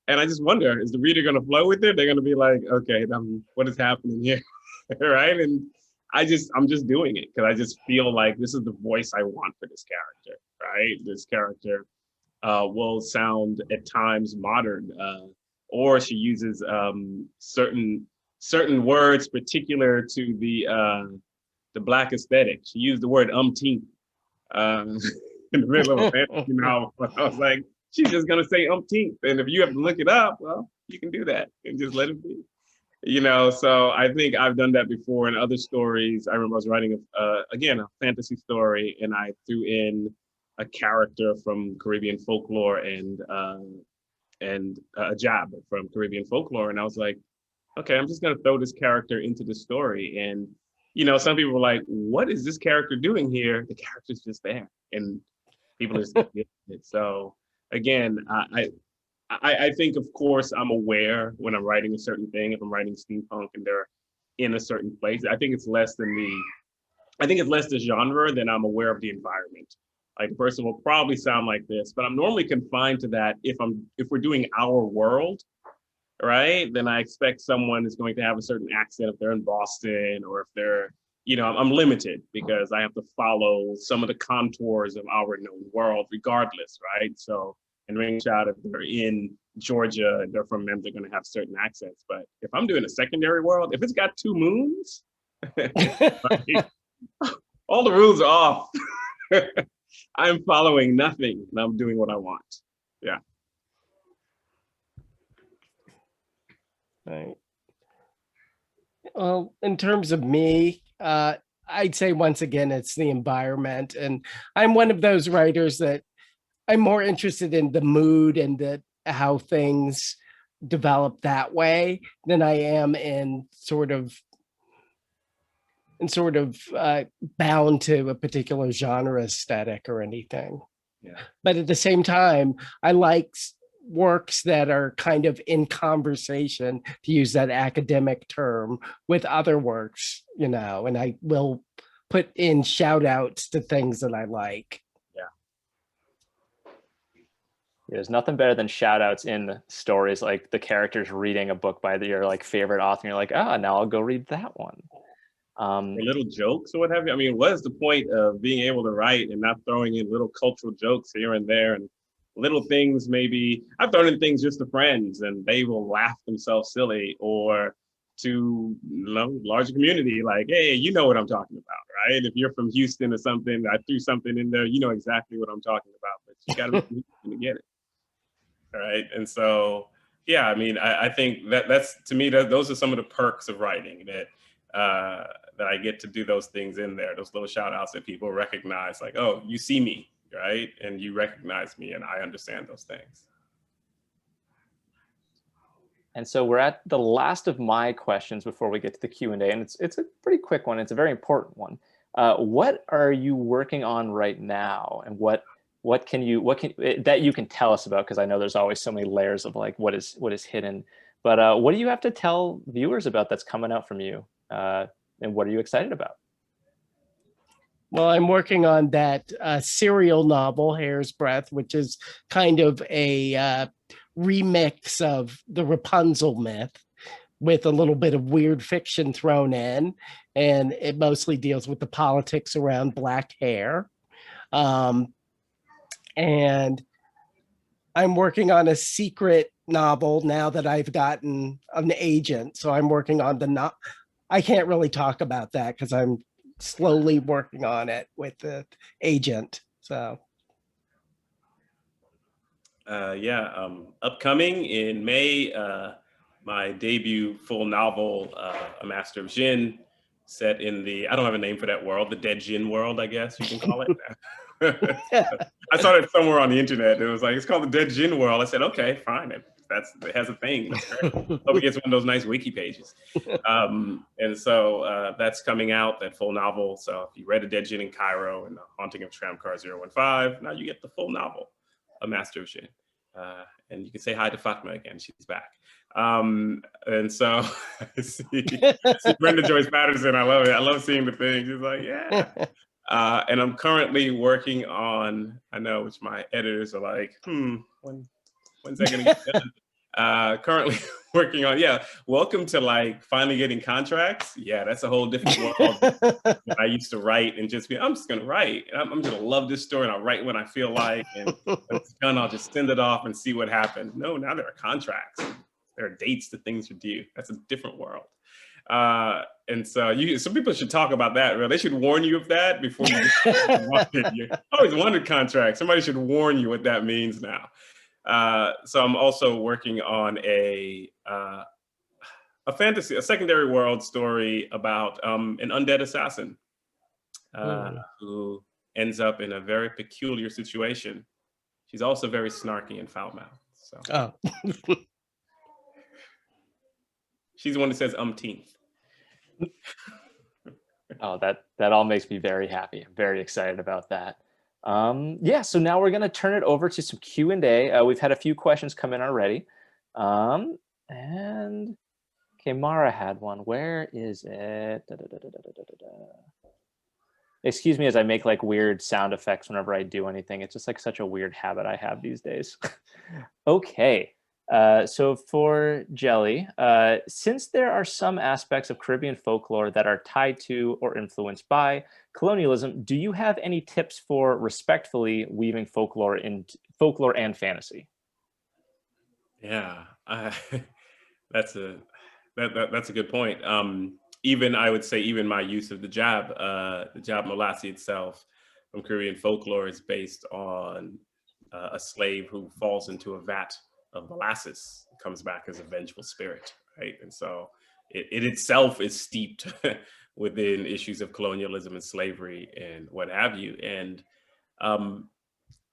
and I just wonder, is the reader going to flow with it? They're going to be like, okay, what is happening here? Right? And I'm just doing it because I just feel like this is the voice I want for this character, right? This character will sound at times modern, or she uses certain words particular to the Black aesthetic. She used the word umpteenth in the middle of a fantasy novel. I was like, she's just gonna say umpteenth, and if you have to look it up, well, you can do that and just let it be. So I think I've done that before in other stories. I remember I was writing again a fantasy story, and I threw in a character from Caribbean folklore and a Jab from Caribbean folklore. And I was like, okay, I'm just going to throw this character into the story. And some people were like, what is this character doing here? The character's just there, and people are just getting it. So again, I think, of course, I'm aware when I'm writing a certain thing. If I'm writing steampunk and they're in a certain place, I think it's less the genre than I'm aware of the environment. Like, the person will probably sound like this, but I'm normally confined to that if we're doing our world, right? Then I expect someone is going to have a certain accent if they're in Boston, or if they're, I'm limited because I have to follow some of the contours of our known world regardless, right? So in Ring Shout, if they're in Georgia and they're from Memphis, they're going to have certain accents. But if I'm doing a secondary world, if it's got two moons, like, all the rules are off. I'm following nothing and I'm doing what I want. Yeah. Right. Well, in terms of me, I'd say once again, it's the environment. And I'm one of those writers that I'm more interested in the mood and how things develop that way than I am in sort of bound to a particular genre aesthetic or anything. Yeah. But at the same time, I like works that are kind of in conversation, to use that academic term, with other works, and I will put in shout outs to things that I like. There's nothing better than shout outs in stories, like the characters reading a book by your like favorite author, and you're like, now I'll go read that one. Little jokes or what have you. I mean, what is the point of being able to write and not throwing in little cultural jokes here and there, and little things? Maybe I've thrown in things just to friends and they will laugh themselves silly, or to larger community, like, hey, you know what I'm talking about, right? If you're from Houston or something, I threw something in there, you know exactly what I'm talking about, but you got to be from Houston to get it. All right. And so, yeah, I mean, I think that's, to me, those are some of the perks of writing, that I get to do those things in there, those little shout outs that people recognize, like, oh, you see me, right? And you recognize me and I understand those things. And so we're at the last of my questions before we get to the Q&A, and it's a pretty quick one. It's a very important one. What are you working on right now, and what that you can tell us about? Because I know there's always so many layers of like what is hidden. But what do you have to tell viewers about that's coming out from you, and what are you excited about? Well, I'm working on that serial novel, Hair's Breadth, which is kind of a remix of the Rapunzel myth with a little bit of weird fiction thrown in. And it mostly deals with the politics around Black hair. And I'm working on a secret novel now that I've gotten an agent. So I'm working on I can't really talk about that because I'm slowly working on it with the agent. So upcoming in May, my debut full novel, A Master of Jinn, set in I don't have a name for that world, the Dead Jinn world, I guess you can call it. I saw it somewhere on the internet. It was like, it's called the Dead Jinn world. I said, okay, fine. It has a thing. That's great. Hope it gets one of those nice wiki pages. And so that's coming out, that full novel. So if you read A Dead Jinn in Cairo and The Haunting of Tramcar 015, now you get the full novel, A Master of Jinn. And you can say hi to Fatma again. She's back. And so I see Brenda Joyce Patterson. I love it. I love seeing the thing. She's like, yeah. And I'm currently working on, I know, which my editors are like, when's that gonna get done? Currently working on, welcome to like finally getting contracts. Yeah, that's a whole different world. I used to write and just I'm just gonna write. And I'm gonna love this story and I'll write when I feel like, and when it's done, I'll just send it off and see what happens. No, now there are contracts. There are dates to things to do. That's a different world. And so some people should talk about that. Right? They should warn you of that before you always wanted contracts. Somebody should warn you what that means now. So I'm also working on a secondary world story about an undead assassin who ends up in a very peculiar situation. She's also very snarky and foul-mouthed. So. She's the one that says umpteenth. Oh, that all makes me very happy. I'm very excited about that. Yeah, so now we're going to turn it over to some Q&A. We've had a few questions come in already. And okay, Mara had one. Where is it? Excuse me as I make like weird sound effects whenever I do anything. It's just like such a weird habit I have these days. Okay. So for Djeli, since there are some aspects of Caribbean folklore that are tied to or influenced by colonialism, do you have any tips for respectfully weaving folklore and fantasy? Yeah, that's a that's a good point. Even I would say even my use of the job Molasi itself from Korean folklore is based on a slave who falls into a vat of molasses, comes back as a vengeful spirit, right? And so it itself is steeped within issues of colonialism and slavery and what have you. And um,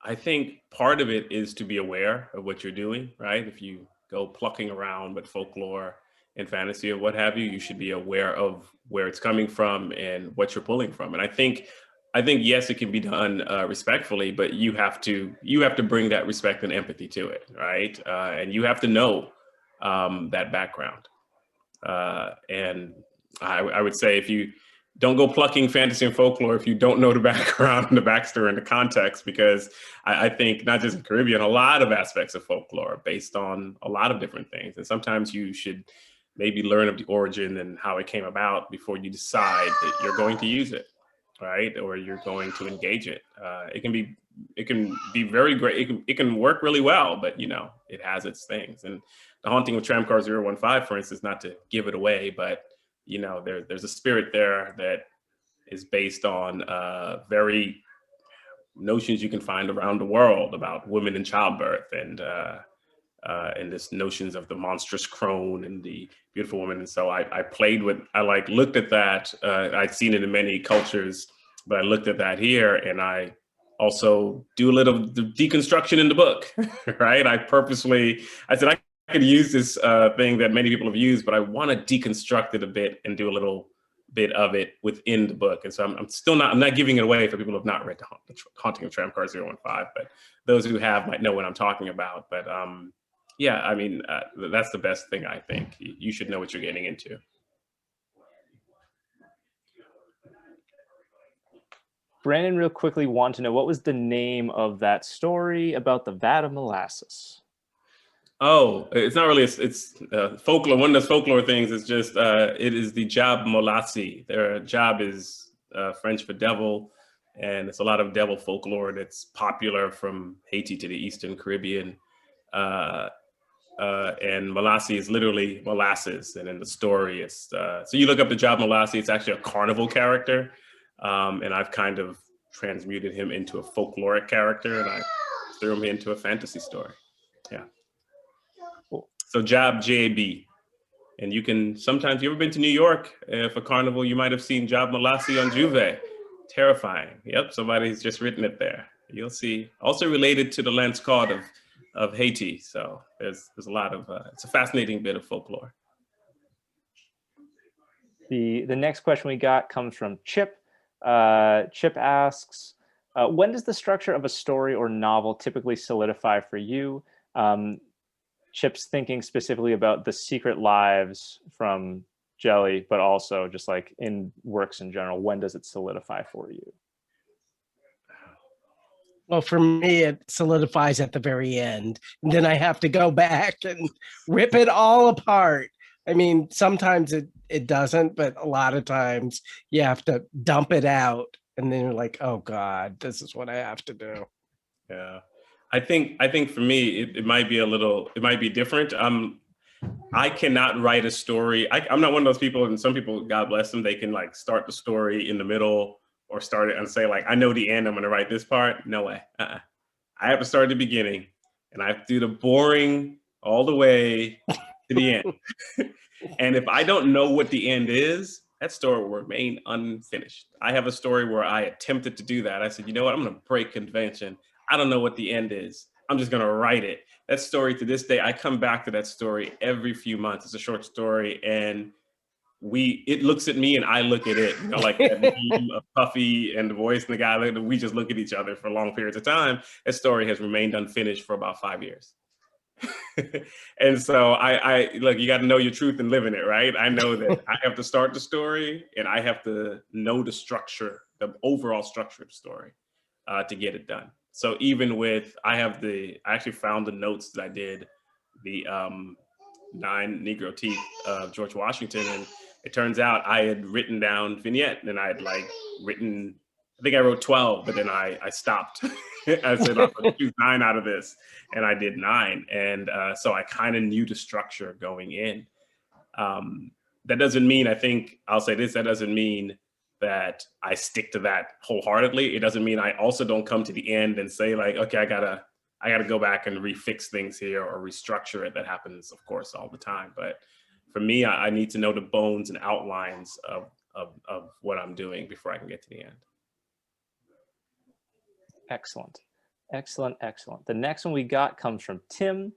I think part of it is to be aware of what you're doing, right? If you go plucking around with folklore and fantasy or what have you, you should be aware of where it's coming from and what you're pulling from. And I think yes, it can be done respectfully, but you have to bring that respect and empathy to it, right? And you have to know that background. And I would say if you don't go plucking fantasy and folklore if you don't know the background and the backstory and the context, because I think not just in Caribbean, a lot of aspects of folklore are based on a lot of different things. And sometimes you should maybe learn of the origin and how it came about before you decide that you're going to use it, right? Or you're going to engage it. It can be very great. It can work really well, but you know, it has its things. And the haunting of Tramcar 015, for instance, not to give it away, but you know, there's a spirit there that is based on very notions you can find around the world about women in childbirth and this notions of the monstrous crone and the beautiful woman. And so I like looked at that. I'd seen it in many cultures, but I looked at that here, and I also do a little deconstruction in the book, right? I said, I could use this thing that many people have used, but I want to deconstruct it a bit and do a little bit of it within the book. And so I'm not giving it away for people who have not read the Haunting of Tramcar 015, but those who have might know what I'm talking about. But yeah, I mean, that's the best thing, I think. You should know what you're getting into. Brandon, real quickly, want to know what was the name of that story about the vat of molasses? Oh, it's not really. It's folklore. One of those folklore things is just it is the job molasi. Their job is French for devil, and it's a lot of devil folklore that's popular from Haiti to the Eastern Caribbean. And Molasi is literally molasses, and in the story, it's so you look up the job Molasi. It's actually a carnival character, and I've kind of transmuted him into a folkloric character, and I threw him into a fantasy story. Yeah. So Job J.B. And you can sometimes, you ever been to New York for carnival, you might have seen Job Molasi on Juve. Terrifying. Yep, somebody's just written it there. You'll see. Also related to the Lance Cod of Haiti. So there's a lot of, it's a fascinating bit of folklore. The next question we got comes from Chip. Chip asks, when does the structure of a story or novel typically solidify for you? Chip's thinking specifically about The Secret Lives from Djeli, but also just like in works in general. When does it solidify for you? Well, for me, it solidifies at the very end. And then I have to go back and rip it all apart. I mean, sometimes it doesn't, but a lot of times you have to dump it out. And then you're like, oh God, this is what I have to do. Yeah. I think for me, it might be different. I cannot write a story. I'm not one of those people, and some people, God bless them, they can like start the story in the middle or start it and say like, I know the end, I'm going to write this part. No way. I have to start at the beginning, and I have to do the boring all the way to the end. And if I don't know what the end is, that story will remain unfinished. I have a story where I attempted to do that. I said, you know what? I'm going to break convention. I don't know what the end is. I'm just going to write it. That story, to this day, I come back to that story every few months. It's a short story, and it looks at me and I look at it, like that meme of Puffy and the voice and the guy, we just look at each other for long periods of time. That story has remained unfinished for about 5 years. And so I look, you got to know your truth and live in it, right? I know that I have to start the story and I have to know the structure, the overall structure of the story to get it done. So even with, I actually found the notes that I did, the 9 Negro Teeth of George Washington, and it turns out I had written down vignette, and I had written, I think I wrote 12, but then I stopped. I said, I'm going to choose 9 out of this, and I did 9. And so I kind of knew the structure going in. That doesn't mean, I think, I'll say this, that doesn't mean that I stick to that wholeheartedly. It doesn't mean I also don't come to the end and say okay, I gotta go back and refix things here or restructure it. That happens, of course, all the time. But for me, I need to know the bones and outlines of what I'm doing before I can get to the end. Excellent. The next one we got comes from Tim.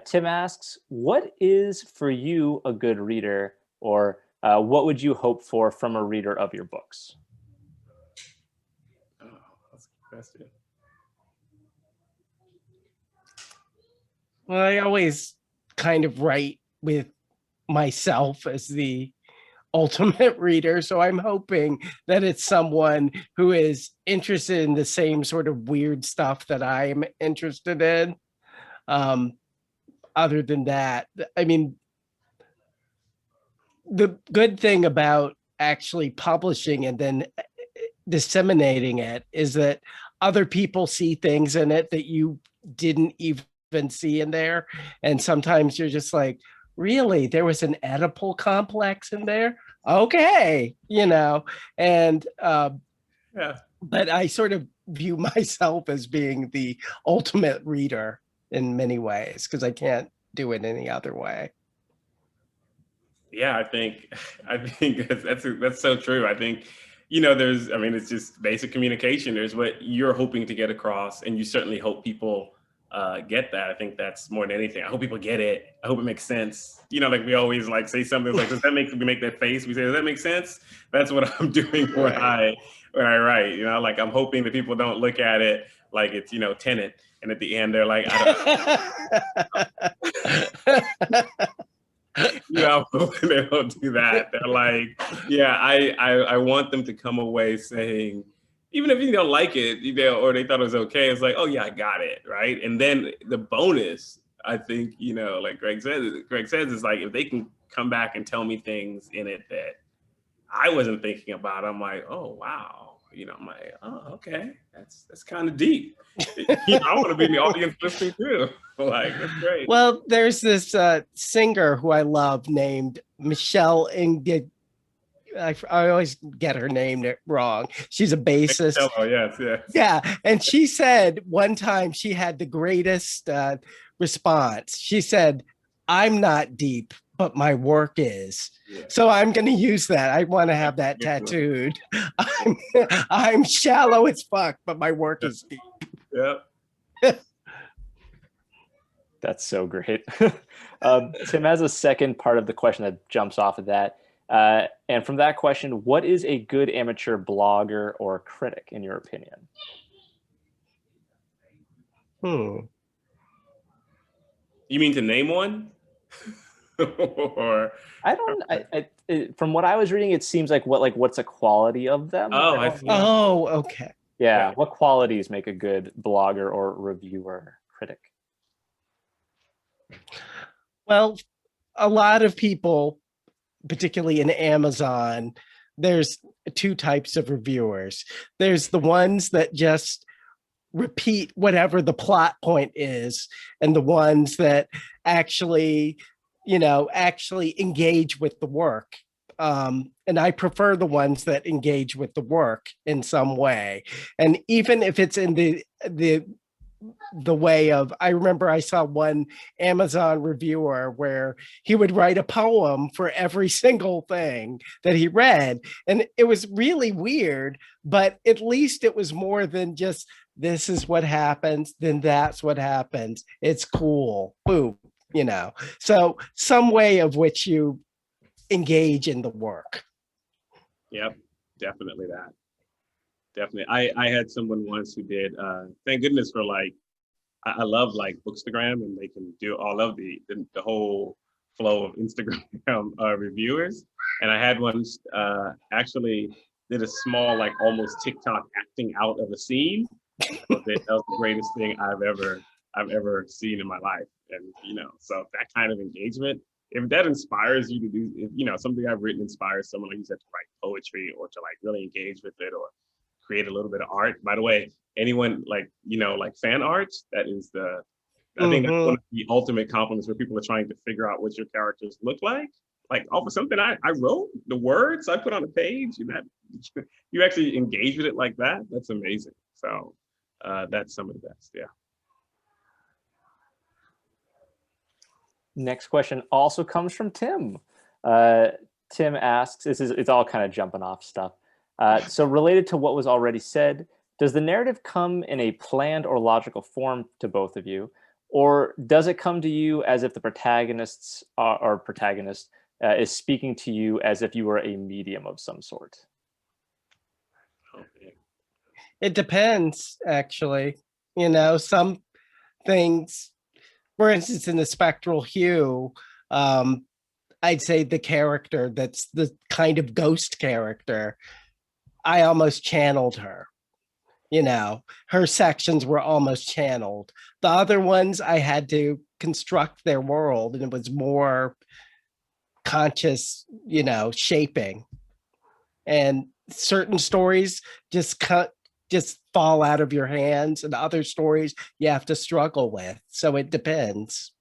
Tim asks, what is for you a good reader, or what would you hope for from a reader of your books? Oh, that's a good question. Well, I always kind of write with myself as the ultimate reader. So I'm hoping that it's someone who is interested in the same sort of weird stuff that I'm interested in. Other than that, I mean, the good thing about actually publishing and then disseminating it is that other people see things in it that you didn't even see in there. And sometimes you're just like, really, there was an Oedipal complex in there? Okay, and yeah. But I sort of view myself as being the ultimate reader in many ways because I can't do it any other way. Yeah, I think that's so true. I think, it's just basic communication. There's what you're hoping to get across, and you certainly hope people get that. I think that's more than anything. I hope people get it. I hope it makes sense. We always say something like, does that make that face? We say, does that make sense? That's what I'm doing when I write. I'm hoping that people don't look at it like it's Tenet, and at the end they're like, I don't. I'm hoping they don't do that. They're like, yeah, I want them to come away saying, even if you don't like it, or they thought it was okay, it's like, oh yeah, I got it, right? And then the bonus, I think, like Greg says, is like, if they can come back and tell me things in it that I wasn't thinking about, I'm like, oh wow, I'm like, oh okay, that's kind of deep. I want to be in the audience listening too. That's great. Well, there's this singer who I love named Michelle Ingrid. I always get her name wrong. She's a bassist. Oh, yes. Yeah. And she said one time she had the greatest response. She said, I'm not deep, but my work is. Yeah. So I'm going to use that. I want to have that tattooed. I'm shallow as fuck, but my work is deep. Yeah. That's so great. Tim has a second part of the question that jumps off of that. And from that question, what is a good amateur blogger or critic, in your opinion? You mean to name one? Or I don't. From what I was reading, it seems like what's a quality of them? Oh, okay. Yeah. What qualities make a good blogger or reviewer critic? Well, a lot of people, particularly in Amazon, there's 2 types of reviewers. There's the ones that just repeat whatever the plot point is, and the ones that actually engage with the work. And I prefer the ones that engage with the work in some way. And even if it's in the way of, I remember I saw one Amazon reviewer where he would write a poem for every single thing that he read. And it was really weird, but at least it was more than just, this is what happens, then that's what happens. It's cool. Boom. So some way of which you engage in the work. Yep, definitely that. Definitely. I had someone once who did, thank goodness for like, I love like Bookstagram, and they can do all of the whole flow of Instagram reviewers. And I had one actually did a small, like almost TikTok acting out of a scene. That was the greatest thing I've ever seen in my life. And, you know, so that kind of engagement, if that inspires you to do, if, you know, something I've written inspires someone, like you said, to write poetry or to like really engage with it or create a little bit of art. By the way, anyone like, you know, like fan art, that is I think that's one of the ultimate compliments where people are trying to figure out what your characters look like. Like, oh, for something I wrote, the words I put on a page, and that you actually engage with it like that, that's amazing. So that's some of the best, yeah. Next question also comes from Tim. Tim asks, it's all kind of jumping off stuff. So related to what was already said, does the narrative come in a planned or logical form to both of you? Or does it come to you as if the protagonist is speaking to you as if you were a medium of some sort? Okay. It depends, actually. You know, some things, for instance, in the spectral hue, I'd say the character that's the kind of ghost character, I almost channeled her. You know, her sections were almost channeled. The other ones, I had to construct their world, and it was more conscious, you know, shaping. And certain stories just fall out of your hands, and other stories you have to struggle with. So it depends.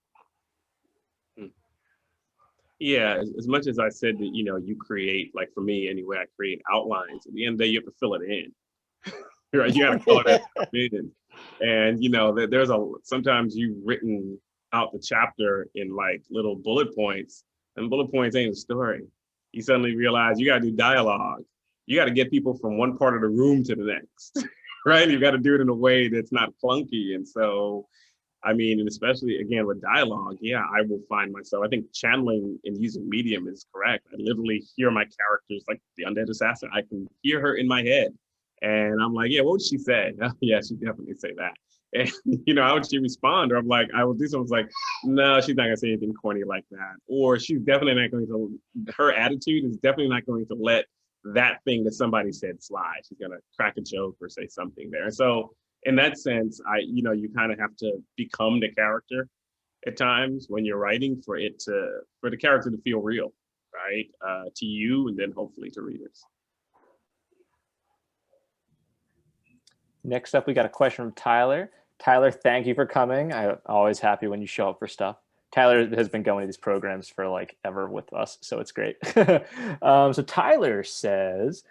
Yeah, as much as I said that, you know, you create, like for me anyway, I create outlines. At the end of the day, you have to fill it in. Right? You got to fill it in. And, you know, sometimes you've written out the chapter in like little bullet points, and bullet points ain't a story. You suddenly realize you got to do dialogue. You got to get people from one part of the room to the next, right? You got to do it in a way that's not clunky. And so, I mean, and especially again with dialogue, yeah, I will find myself, I think channeling and using medium is correct. I literally hear my characters, like the undead assassin, I can hear her in my head. And I'm like, yeah, what would she say? Yeah, she'd definitely say that. And, you know, how would she respond? Or I'm like, I will do something like, no, she's not going to say anything corny like that. Or she's definitely not going to, her attitude is definitely not going to let that thing that somebody said slide. She's going to crack a joke or say something there. And so in that sense, you kind of have to become the character at times when you're writing for the character to feel real, right? To you, and then hopefully to readers. Next up, we got a question from Tyler. Tyler, thank you for coming. I'm always happy when you show up for stuff. Tyler has been going to these programs for like ever with us, so it's great. So Tyler says,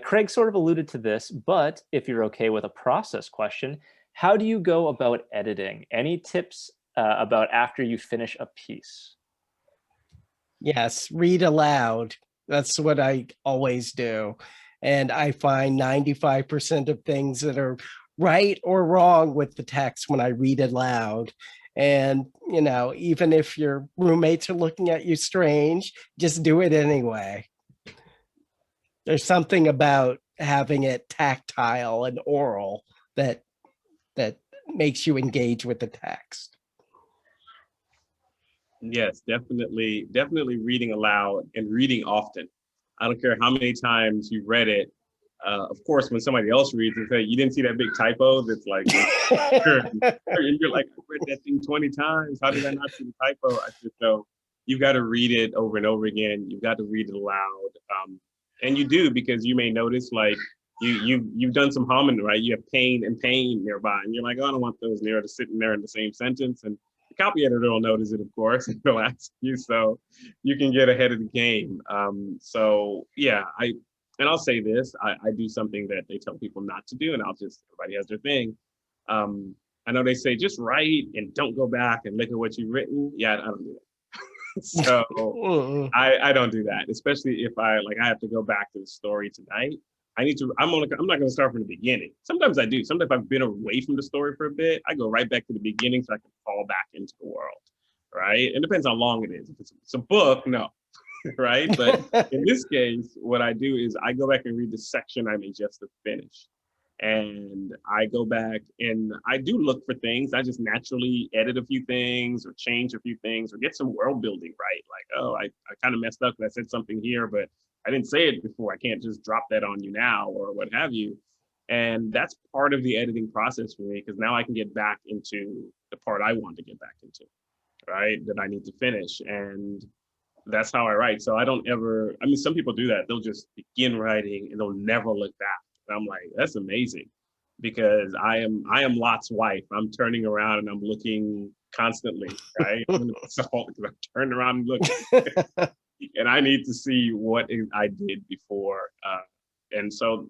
Craig sort of alluded to this, but if you're okay with a process question, how do you go about editing? Any tips about after you finish a piece? Yes, read aloud. That's what I always do. And I find 95% of things that are right or wrong with the text when I read it loud. And, you know, even if your roommates are looking at you strange, just do it anyway. There's something about having it tactile and oral that makes you engage with the text. Yes, definitely reading aloud and reading often. I don't care how many times you read it. Of course, when somebody else reads it, say, you didn't see that big typo that's like, and you're like, I read that thing 20 times. How did I not see the typo? I said, so you've got to read it over and over again. You've got to read it aloud. And you do, because you may notice like you've done some humming, right? You have pain and pain nearby, and you're like, oh, I don't want those near to sitting there in the same sentence. And the copy editor will notice it, of course, and they'll ask you, so you can get ahead of the game. So yeah, I'll say this, I do something that they tell people not to do, and everybody has their thing. I know they say just write and don't go back and look at what you've written. Yeah, I don't do that. So I don't do that, especially if I have to go back to the story tonight. I'm not going to start from the beginning. Sometimes I do. Sometimes if I've been away from the story for a bit, I go right back to the beginning so I can fall back into the world, right? It depends how long it is. If it's a book, no. right? But in this case, what I do is I go back and read the section I may just have finished. And I go back and I do look for things. I just naturally edit a few things or change a few things or get some world building right. Like, oh, I kind of messed up because I said something here, but I didn't say it before. I can't just drop that on you now or what have you. And that's part of the editing process for me because now I can get back into the part I want to get back into, right? That I need to finish. And that's how I write. So I don't ever, I mean, some people do that. They'll just begin writing and they'll never look back. And I'm like, that's amazing because I am Lot's wife. I'm turning around and I'm looking constantly, right? So I'm turning around and looking. And I need to see what I did before. And so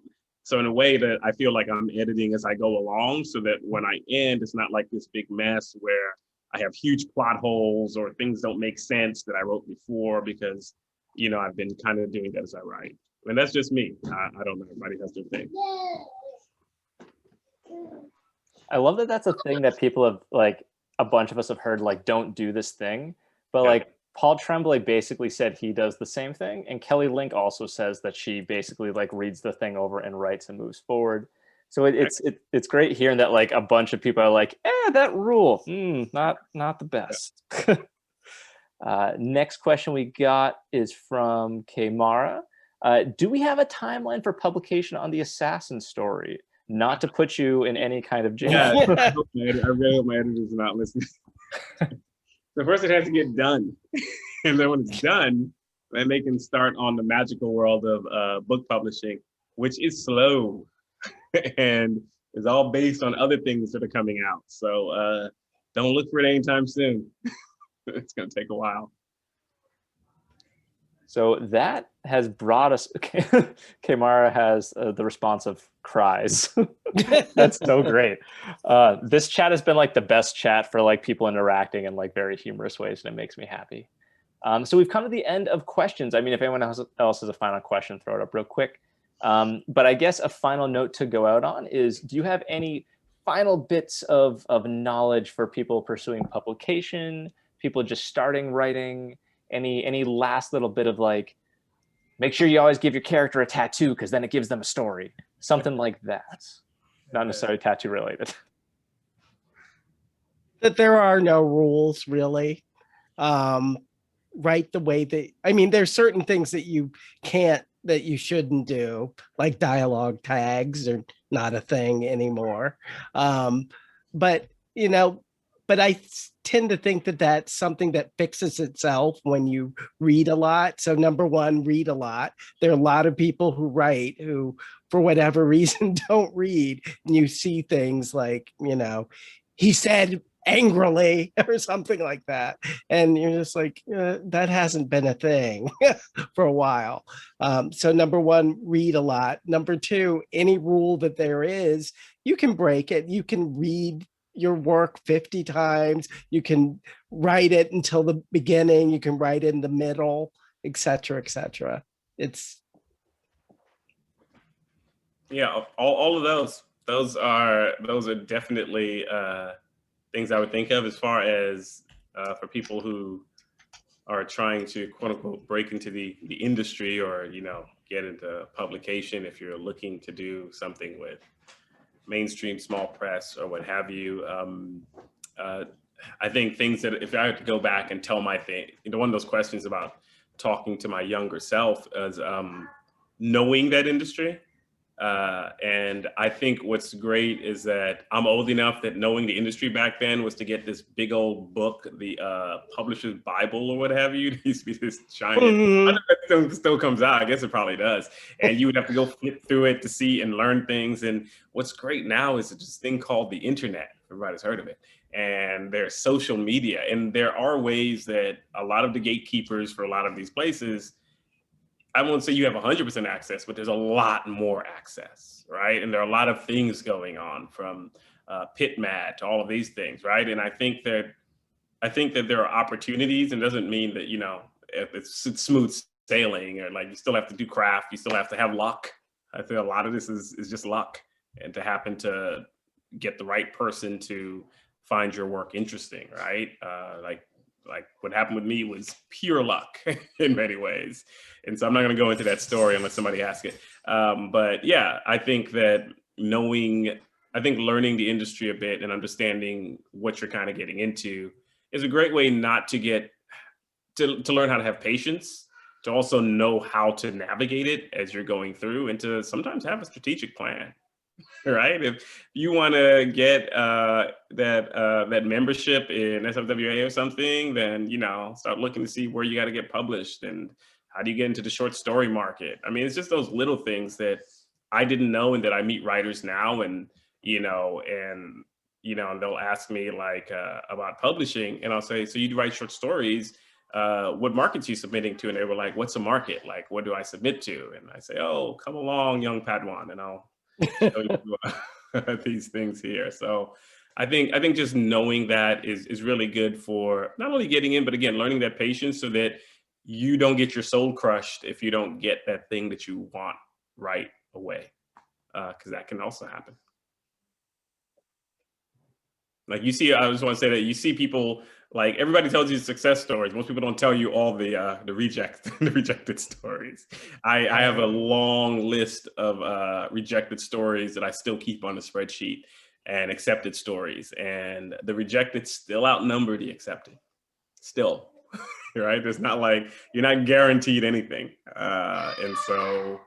in a way that I feel like I'm editing as I go along so that when I end, it's not like this big mess where I have huge plot holes or things don't make sense that I wrote before because, you know, I've been kind of doing that as I write. And that's just me. I don't know. Everybody has their thing. I love that that's a thing that people have, like, a bunch of us have heard, like, don't do this thing. But, like, Paul Tremblay basically said he does the same thing. And Kelly Link also says that she basically, like, reads the thing over and writes and moves forward. So it's great hearing that, like, a bunch of people are like, that rule, not the best. Next question we got is from Kamara. Do we have a timeline for publication on the Assassin story? Not to put you in any kind of jam. Yeah, I really hope my editor's not listening. So first it has to get done. And then when it's done, then they can start on the magical world of book publishing, which is slow and is all based on other things that are coming out. So don't look for it anytime soon. It's going to take a while. So that has brought us, Kamara has the response of cries. That's so great. This chat has been like the best chat for like people interacting in like very humorous ways, and it makes me happy. So we've come to the end of questions. I mean, if anyone else has a final question, throw it up real quick. But I guess a final note to go out on is, do you have any final bits of knowledge for people pursuing publication, people just starting writing? Any last little bit of like, make sure you always give your character a tattoo because then it gives them a story. Something like that. Not necessarily tattoo related. That there are no rules really. Write the way that, I mean, there's certain things that you can't, that you shouldn't do, like dialogue tags are not a thing anymore. But, you know, but I tend to think that that's something that fixes itself when you read a lot. So number one, read a lot. There are a lot of people who write who, for whatever reason, don't read. And you see things like, you know, he said angrily or something like that. And you're just like, that hasn't been a thing for a while. So number one, read a lot. Number two, any rule that there is, you can break it. You can read your work 50 times. You can write it until the beginning. You can write it in the middle, etc., etc. It's all of those are definitely things I would think of as far as for people who are trying to quote unquote break into the industry or, you know, get into publication. If you're looking to do something with mainstream small press or what have you, I think things that if I had to go back and tell my thing, you know, one of those questions about talking to my younger self as knowing that industry. And I think what's great is that I'm old enough that knowing the industry back then was to get this big old book, the Publisher's Bible or what have you. It used to be this giant, I don't know if it still comes out, I guess it probably does. And you would have to go flip through it to see and learn things. And what's great now is this thing called the internet. Everybody's heard of it. And there's social media. And there are ways that a lot of the gatekeepers for a lot of these places, I won't say you have 100% access, but there's a lot more access, right? And there are a lot of things going on from PitMat to all of these things, right? And I think that there are opportunities, and doesn't mean that, you know, if it's smooth sailing or like you still have to do craft, you still have to have luck. I think a lot of this is just luck, and to happen to get the right person to find your work interesting, right? Like like what happened with me was pure luck in many ways. And so I'm not going to go into that story unless somebody asks it. But yeah, I think that learning the industry a bit and understanding what you're kind of getting into is a great way not to get to learn how to have patience, to also know how to navigate it as you're going through, and to sometimes have a strategic plan. Right? If you want to get that membership in SFWA or something, then start looking to see where you got to get published and how do you get into the short story market. I mean, it's just those little things that I didn't know, and that I meet writers now, and they'll ask me like about publishing, and I'll say, so you write short stories. What markets you submitting to? And they were like, what's a market? Like, what do I submit to? And I say, oh, come along, young Padawan, and I'll show you these things here. So I think just knowing that is really good for not only getting in, but again, learning that patience so that you don't get your soul crushed if you don't get that thing that you want right away, because that can also happen. Like I just want to say that you see people, like everybody tells you success stories. Most people don't tell you all the rejected stories. I have a long list of rejected stories that I still keep on the spreadsheet, and accepted stories. And the rejected still outnumber the accepted. Still, right? It's not like you're not guaranteed anything. And so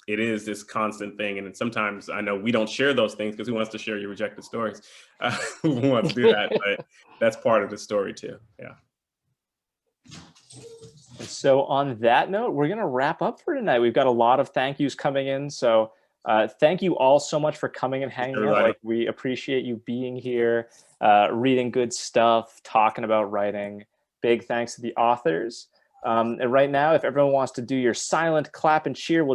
it is this constant thing. And sometimes I know we don't share those things because who wants to share your rejected stories? Who wants to do that? But that's part of the story too. Yeah. So on that note, we're going to wrap up for tonight. We've got a lot of thank yous coming in. So thank you all so much for coming and hanging out. Like, we appreciate you being here, reading good stuff, talking about writing. Big thanks to the authors. And right now, if everyone wants to do your silent clap and cheer, we'll